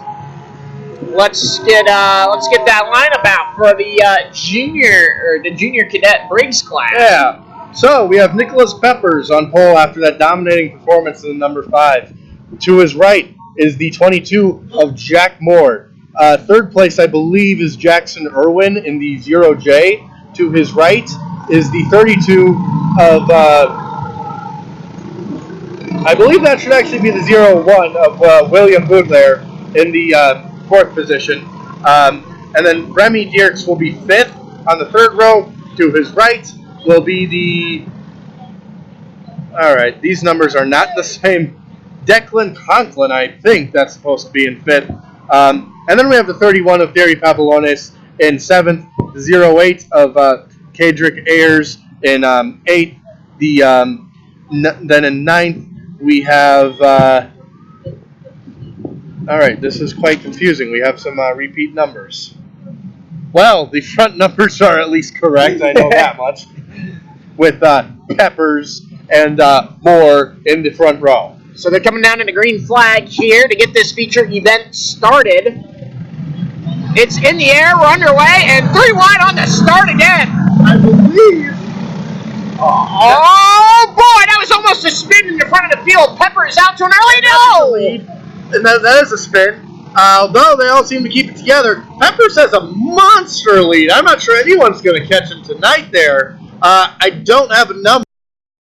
Let's get that lineup out for the junior cadet Briggs class. Yeah. So we have Nicholas Peppers on pole after that dominating performance in the number 5. To his right is the 22 of Jack Moore. Third place, I believe, is Jackson Irwin in the 0J. To his right is the 32 of, I believe that should actually be the 01 of William Boudlaire in the 4th position. And then Remy Dierks will be 5th on the 3rd row. To his right will be the... Alright, these numbers are not the same. Declan Conklin, I think that's supposed to be in 5th. And then we have the 31 of Gary Papelones in 7th. The 08 of Kadrick Ayers in 8th. Then in 9th we have All right, this is quite confusing. We have some repeat numbers. Well, the front numbers are at least correct. I know that much. With Peppers and Moore in the front row. So they're coming down in the green flag here to get this feature event started. It's in the air, we're underway, and 3 wide on the start again. I believe. Oh boy, that was almost a spin in the front of the field. Pepper is out to an early no. And that is a spin. Although they all seem to keep it together, Peppers has a monster lead. I'm not sure anyone's going to catch him tonight there. I don't have a number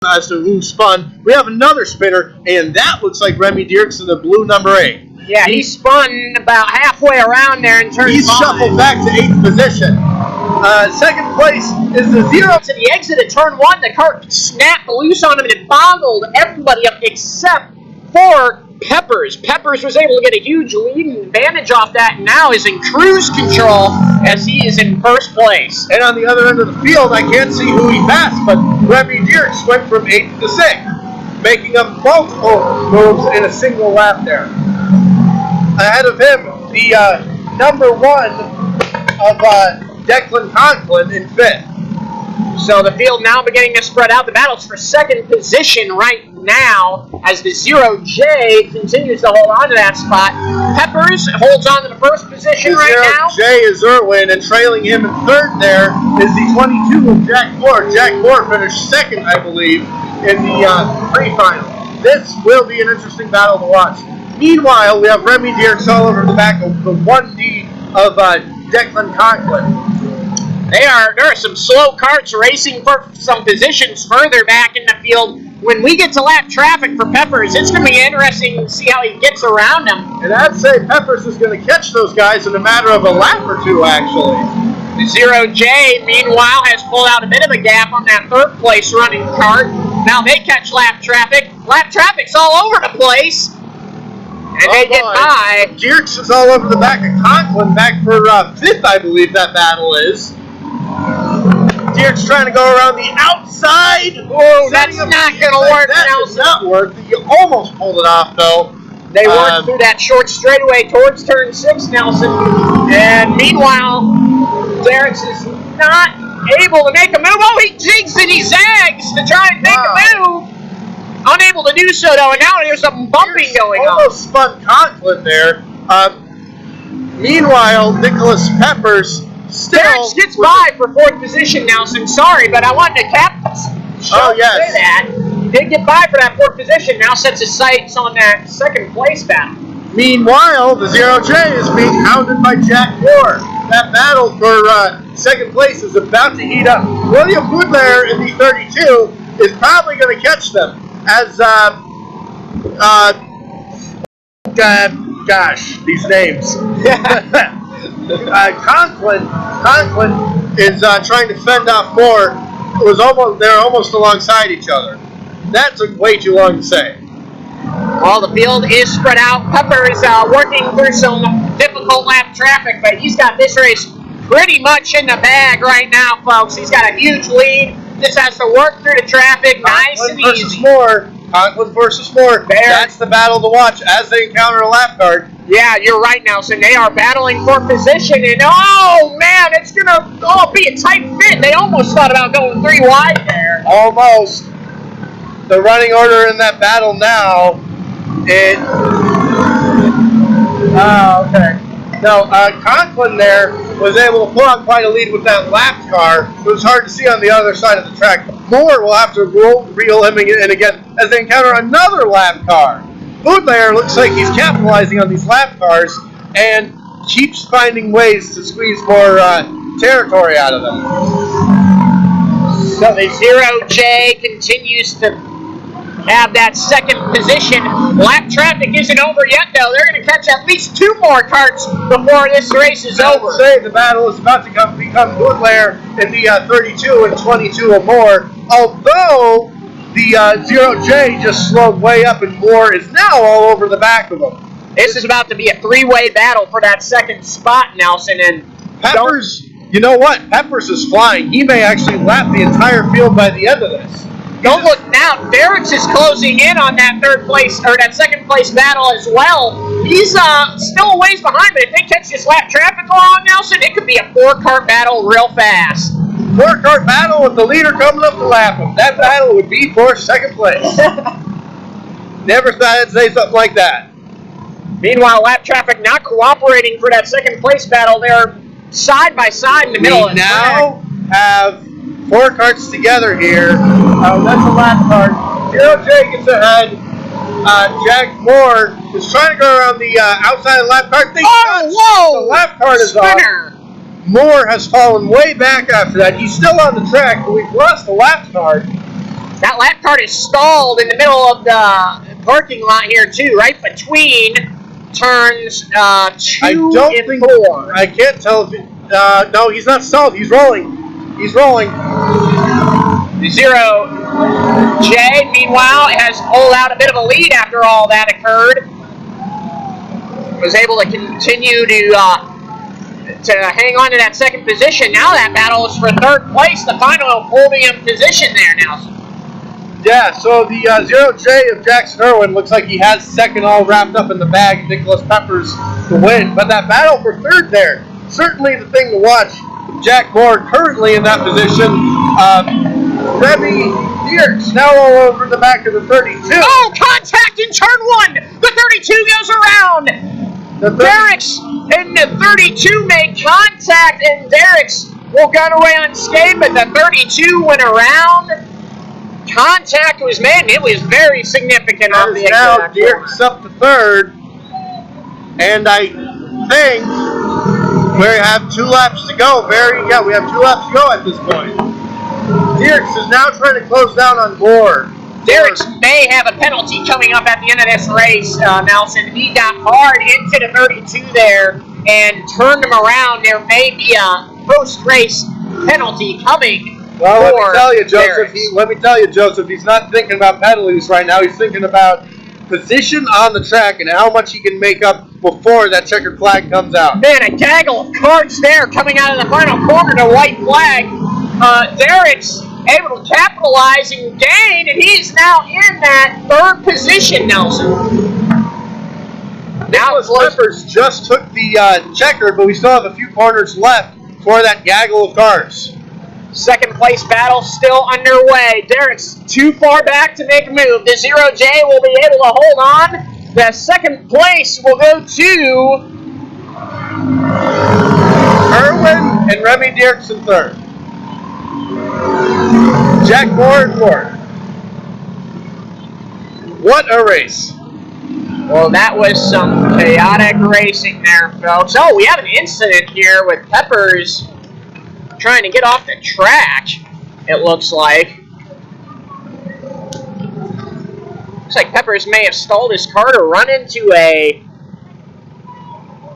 as to who spun. We have another spinner, and that looks like Remy Dierks in the blue number 8. Yeah, he spun about halfway around there and turned. He's shuffled back to 8th position. Second place is the 0. To the exit of turn 1, the cart snapped loose on him and it boggled everybody up except for Peppers. Peppers was able to get a huge lead and advantage off that, and now is in cruise control as he is in first place. And on the other end of the field, I can't see who he passed, but Remy Dierks went from 8th to 6th, making up multiple moves in a single lap there. Ahead of him, the number 1 of Declan Conklin in 5th. So the field now beginning to spread out. The battle's for second position right now as the 0J continues to hold on to that spot. Peppers holds on to the first position right now. 0J is Irwin, and trailing him in 3rd there is the 22 of Jack Moore. Jack Moore finished 2nd, I believe, in the pre-final. This will be an interesting battle to watch. Meanwhile, we have Remy Dierks all over the back of the 1D of Declan Conklin. There are some slow carts racing for some positions further back in the field. When we get to lap traffic for Peppers, it's going to be interesting to see how he gets around them. And I'd say Peppers is going to catch those guys in a matter of a lap or two, actually. The 0J, meanwhile, has pulled out a bit of a gap on that 3rd place running cart. Now they catch lap traffic. Lap traffic's all over the place. And they get by. Dierks is all over the back of Conklin, back for 5th, I believe that battle is. Dierks trying to go around the outside. Oh, that's not going to work. That did not work. You almost pulled it off, though. They worked through that short straightaway towards turn 6, Nelson. And meanwhile, Dierks is not able to make a move. Oh, he jigs and he zags to try and make a move. Unable to do so, though, and now there's some bumping going on. Almost spun Conklin there. Meanwhile, Nicholas Peppers still gets by for 4th position, Nelson. Sorry, but I wanted to say that. He did get by for that 4th position. Now sets his sights on that 2nd place battle. Meanwhile, the 0J is being hounded by Jack Moore. That battle for 2nd place is about to heat up. William Boudlaire in the 32 is probably going to catch them. As, gosh, these names. Conklin is trying to fend off Moore. They're almost alongside each other. That took way too long to say. Well, the field is spread out. Pepper is working through some difficult lap traffic, but he's got this race pretty much in the bag right now, folks. He's got a huge lead. Just has to work through the traffic nice and easy. Conklin versus Moore. That's the battle to watch as they encounter a lap guard. Yeah, you're right, Nelson. They are battling for position, and oh man, it's gonna be a tight fit. They almost thought about going 3 wide there. Almost. The running order in that battle now. Okay. No, Conklin there was able to pull out quite a lead with that lap car. It was hard to see on the other side of the track. Moore will have to reel him in again as they encounter another lap car. Boudlaire looks like he's capitalizing on these lap cars and keeps finding ways to squeeze more territory out of them. So the 0J continues to have that 2nd position. Lap traffic isn't over yet, though. They're going to catch at least 2 more carts before this race is over. I'd say the battle is about to become Boudlaire in the 32 and 22 or more. Although the 0J just slowed way up and Moore is now all over the back of him. This is about to be a 3-way battle for that 2nd spot, Nelson. And Peppers, you know what? Peppers is flying. He may actually lap the entire field by the end of this. Don't look out. Derek's is closing in on that second place battle as well. He's still a ways behind, but if they catch this lap traffic along, Nelson, it could be a 4-kart battle real fast. 4-kart battle with the leader coming up to lap him. That battle would be for second place. Never thought I'd say something like that. Meanwhile, lap traffic not cooperating for that second place battle. They're side by side in the middle of the track. We now have 4 karts together here. That's a lap cart. Zero J gets ahead. Jack Moore is trying to go around the outside of the lap cart. Whoa! The lap cart is Spinner. off. Moore has fallen way back after that. He's still on the track, but we've lost the lap cart. That lap cart is stalled in the middle of the parking lot here, too, right between turns 2 and 4. I can't tell if no, he's not stalled. He's rolling. He's rolling. Zero J, meanwhile, has pulled out a bit of a lead after all that occurred. Was able to continue to hang on to that second position. Now that battle is for third place, the final podium position there, Nelson. Yeah, so the Zero J of Jackson Irwin looks like he has second all wrapped up in the bag. Nicholas Peppers to win. But that battle for third there, certainly the thing to watch. Jack Moore currently in that position. Remy Dierks now all over the back of the 32. Oh, contact in turn 1! The 32 goes around! Derricks in the 32 made contact, and Derricks will gun away unscathed, but the 32 went around. Contact was made, it was very significant on the now Dierks up to third, and I think we have 2 laps to go. We have 2 laps to go at this point. Dierks is now trying to close down on Moore. Derricks may have a penalty coming up at the end of this race, Nelson. He got hard into the 32 there and turned him around. There may be a post-race penalty coming. Well, let me tell you, Joseph, he's not thinking about penalties right now. He's thinking about position on the track and how much he can make up before that checkered flag comes out. Man, a gaggle of karts there coming out of the final corner to white flag. Derricks able to capitalize and gain, and he's now in that third position, Nelson. Now Peppers just took the checkered, but we still have a few corners left for that gaggle of cars. Second place battle still underway. Derricks too far back to make a move. The Zero J will be able to hold on. The second place will go to Irwin and Remy Dierks in third. Jack Moore in fourth. What a race. Well, that was some chaotic racing there, folks. Oh, we have an incident here with Peppers trying to get off the track, it looks like. Looks like Peppers may have stalled his car to run into a...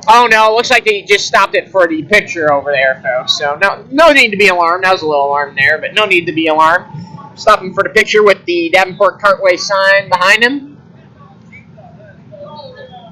Oh, no, it looks like they just stopped it for the picture over there, folks. So, no need to be alarmed. That was a little alarm there, but no need to be alarmed. Stopping for the picture with the Davenport Kartway sign behind him.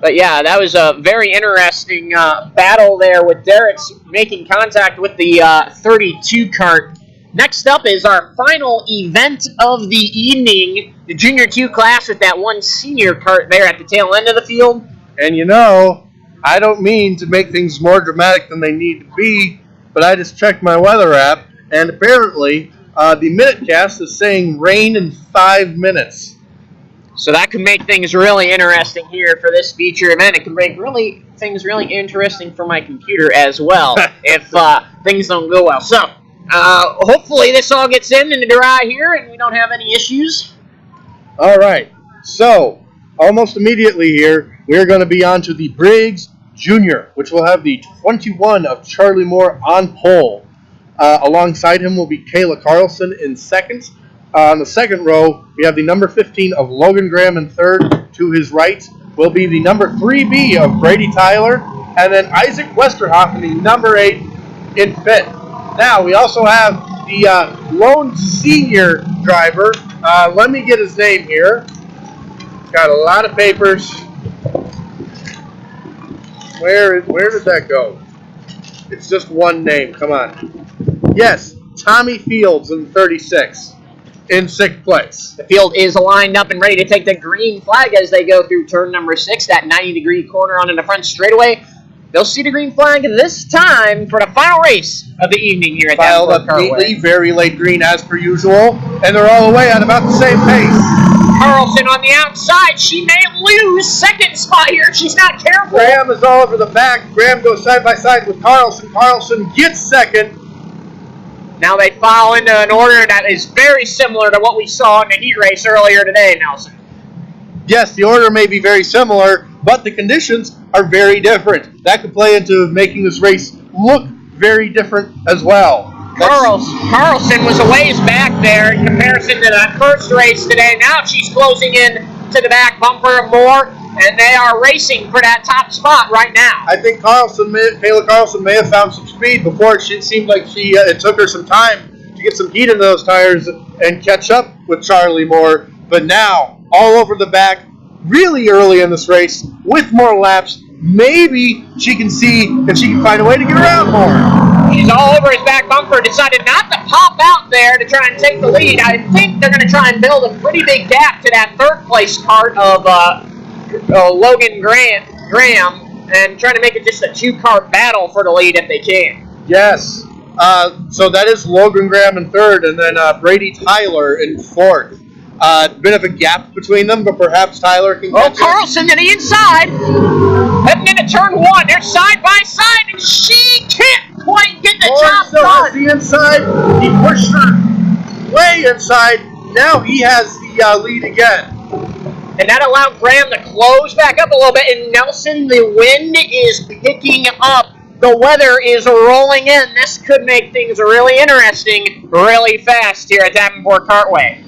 But yeah, that was a very interesting battle there with Derricks making contact with the 32 kart. Next up is our final event of the evening, the Junior 2 class with that one senior kart there at the tail end of the field. And you know, I don't mean to make things more dramatic than they need to be, but I just checked my weather app, and apparently the minutecast is saying rain in 5 minutes. So that could make things really interesting here for this feature event. It could make things really interesting for my computer as well if things don't go well. So hopefully this all gets in the dry here and we don't have any issues. All right. So almost immediately here, we're going to be on to the Briggs Junior, which will have the 21 of Charlie Moore on pole. Alongside him will be Kayla Carlson in second. On the second row, we have the number 15 of Logan Graham in third. To his right will be the number 3B of Brady Tyler. And then Isaac Westerhoff in the number 8 in fifth. Now, we also have the lone senior driver. Let me get his name here. Got a lot of papers. Where did that go? It's just one name. Come on. Yes, Tommy Fields in 36. in 6th place. The field is lined up and ready to take the green flag as they go through turn number 6, that 90-degree corner onto the front straightaway. They'll see the green flag this time for the final race of the evening here at Filed Davenport up Kartway. neatly, very late green as per usual, and they're all away at about the same pace. Carlson on the outside. She may lose second spot here if she's not careful. Graham is all over the back. Graham goes side by side with Carlson. Carlson gets second. Now they file into an order that is very similar to what we saw in the heat race earlier today, Nelson. Yes, the order may be very similar, but the conditions are very different. That could play into making this race look very different as well. Carlson was a ways back there in comparison to that first race today. Now she's closing in to the back bumper more, and they are racing for that top spot right now. I think Kayla Carlson may have found some speed before. It seemed like it took her some time to get some heat into those tires and catch up with Charlie Moore. But now, all over the back, really early in this race, with more laps, maybe she can see if she can find a way to get around more. She's all over his back bumper, decided not to pop out there to try and take the lead. I think they're going to try and build a pretty big gap to that third place cart of Logan Graham and trying to make it just a 2-cart battle for the lead if they can. Yes. So that is Logan Graham in third, and then Brady Tyler in fourth. Bit of a gap between them, but perhaps Tyler can catch Carlson to the inside. Heading into turn 1. They're side by side, and she can't quite get the job done. The inside. He pushed her way inside. Now he has the lead again. And that allowed Graham to close back up a little bit. And Nelson, the wind is picking up. The weather is rolling in. This could make things really interesting really fast here at Davenport Kartway.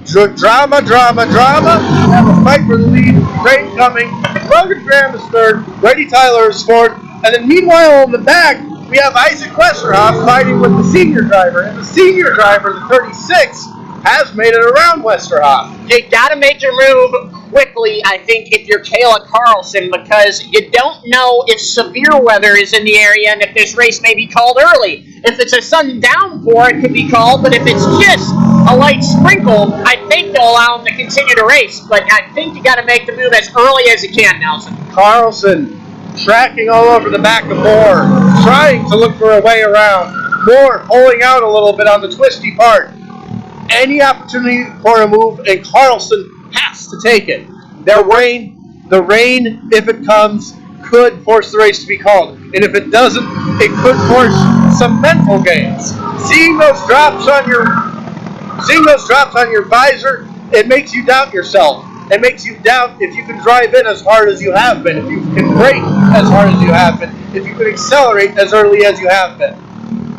Drama. Have a fight for the lead. Rain coming. Logan Graham is third. Brady Tyler is fourth. And then meanwhile in the back, we have Isaac Westerhoff fighting with the senior driver. And the senior driver, the 36, has made it around Westerhoff. You got to make your move quickly, I think, if you're Kayla Carlson, because you don't know if severe weather is in the area and if this race may be called early. If it's a sudden downpour, it could be called, but if it's just a light sprinkle, I think they'll allow them to continue to race. But I think you got to make the move as early as you can, Nelson. Carlson tracking all over the back of Moore, trying to look for a way around. Moore pulling out a little bit on the twisty part. Any opportunity for a move, and Carlson has to take it. The rain, if it comes, could force the race to be called. And if it doesn't, it could force some mental games. Seeing those drops on your visor, it makes you doubt yourself. It makes you doubt if you can drive in as hard as you have been, if you can brake as hard as you have been, if you can accelerate as early as you have been.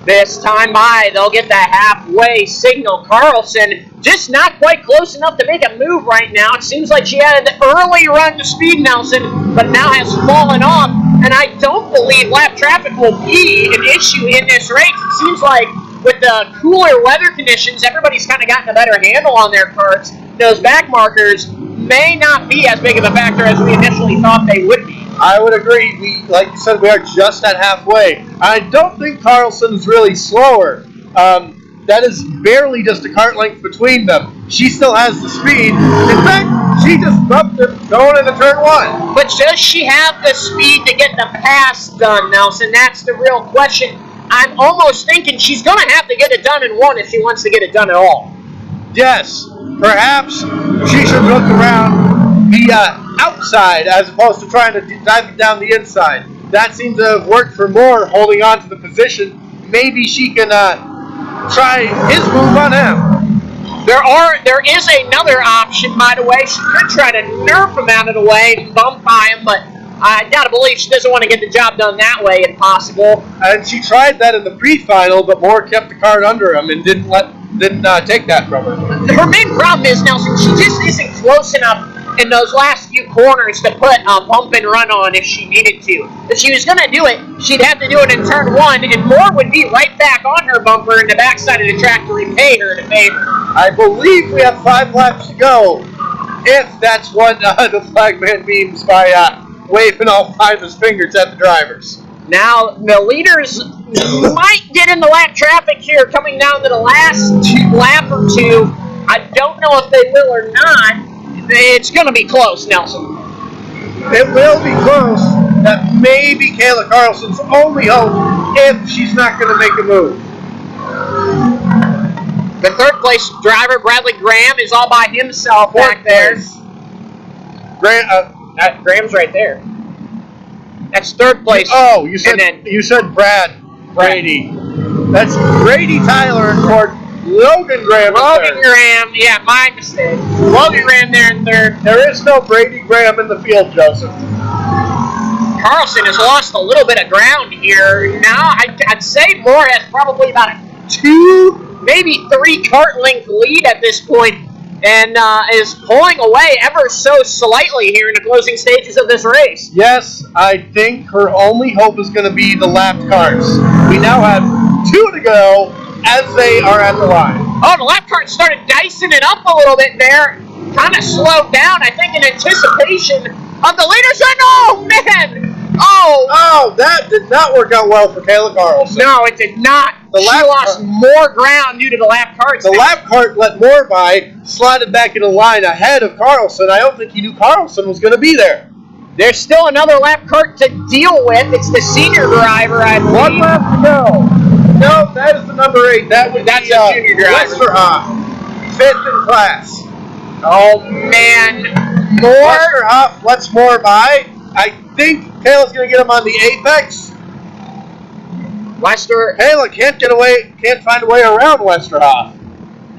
This time by, they'll get the halfway signal. Carlson just not quite close enough to make a move right now. It seems like she had an early run to speed, Nelson, but now has fallen off. And I don't believe lap traffic will be an issue in this race. It seems like with the cooler weather conditions, everybody's kind of gotten a better handle on their carts. Those back markers may not be as big of a factor as we initially thought they would be. I would agree. Like you said, we are just at halfway. I don't think Carlson's really slower. That is barely just a cart length between them. She still has the speed. In fact, she just bumped it going into turn 1. But does she have the speed to get the pass done, Nelson? That's the real question. I'm almost thinking she's going to have to get it done in 1 if she wants to get it done at all. Yes, perhaps she should look around the outside as opposed to trying to dive it down the inside. That seems to have worked for Moore, holding on to the position. Maybe she can try his move on him. There is another option, by the way. She could try to nerf him out of the way and bump by him, but I gotta believe she doesn't want to get the job done that way if possible. And she tried that in the pre-final, but Moore kept the cart under him and didn't take that from her. Her main problem is, Nelson, she just isn't close enough in those last few corners to put a bump and run on if she needed to. If she was going to do it, she'd have to do it in turn 1, and Moore would be right back on her bumper in the backside of the track to repay her in a favor. I believe we have 5 laps to go, if that's what the flagman means by waving all 5 of his fingers at the drivers. Now, the leaders might get into lap traffic here coming down to the last lap or two. I don't know if they will or not. It's going to be close, Nelson. It will be close. That may be Kayla Carlson's only hope if she's not going to make a move. The third place driver, Bradley Graham, is all by himself back there. Graham's right there. That's third place. Oh, you said Brad Brady. That's Brady Tyler in fourth. Logan Graham. Logan Graham, yeah, my mistake. Logan Graham there in third. There is no Brady Graham in the field, Joseph. Carlson has lost a little bit of ground here. Now, I'd say Moore has probably about a 2, maybe 3 kart length lead at this point, and is pulling away ever so slightly here in the closing stages of this race. Yes, I think her only hope is going to be the lapped cars. We now have 2 to go as they are at the line. Oh, the lap cart started dicing it up a little bit there. Kind of slowed down, I think, in anticipation of the leaders. Oh, man! Oh, that did not work out well for Kayla Carlson. No, it did not. She lost more ground due to the lap carts. The lap cart let Moore by, slided back into line ahead of Carlson. I don't think he knew Carlson was going to be there. There's still another lap cart to deal with. It's the senior driver, I believe. 1 lap to go. No, that is the number 8. That's a junior driver. Westerhoff, 5th in class. Oh, man. Westerhoff lets Moore by. I think Kayla's going to get him on the apex. Kayla can't find a way around Westerhoff.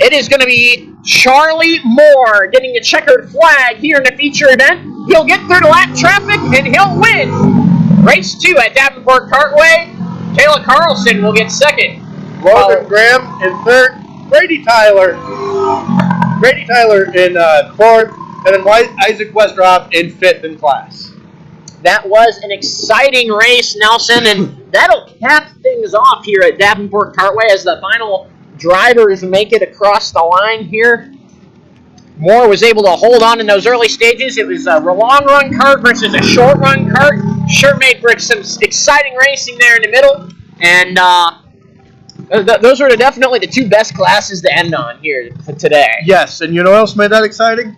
It is going to be Charlie Moore getting a checkered flag here in the feature event. He'll get through the lap traffic and he'll win. Race 2 at Davenport Kartway. Kayla Carlson will get second. Logan Graham in third. Brady Tyler in fourth. And then Isaac Westerhoff in 5th in class. That was an exciting race, Nelson, and that'll cap things off here at Davenport Kartway as the final drivers make it across the line here. Moore was able to hold on in those early stages. It was a long run kart versus a short run kart. Sure made for some exciting racing there in the middle, and those were definitely the 2 best classes to end on here today. Yes, and you know what else made that exciting?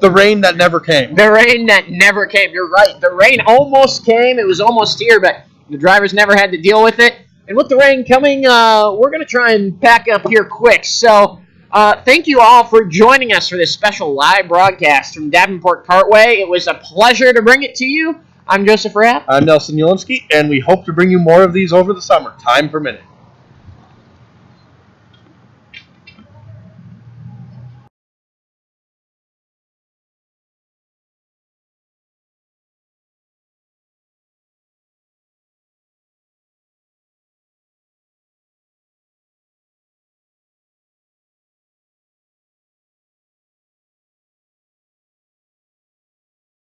The rain that never came. The rain that never came. You're right. The rain almost came. It was almost here, but the drivers never had to deal with it. And with the rain coming, we're going to try and pack up here quick. So thank you all for joining us for this special live broadcast from Davenport Kartway. It was a pleasure to bring it to you. I'm Joseph Rapp. I'm Nelson Ulinski, and we hope to bring you more of these over the summer, time permitting.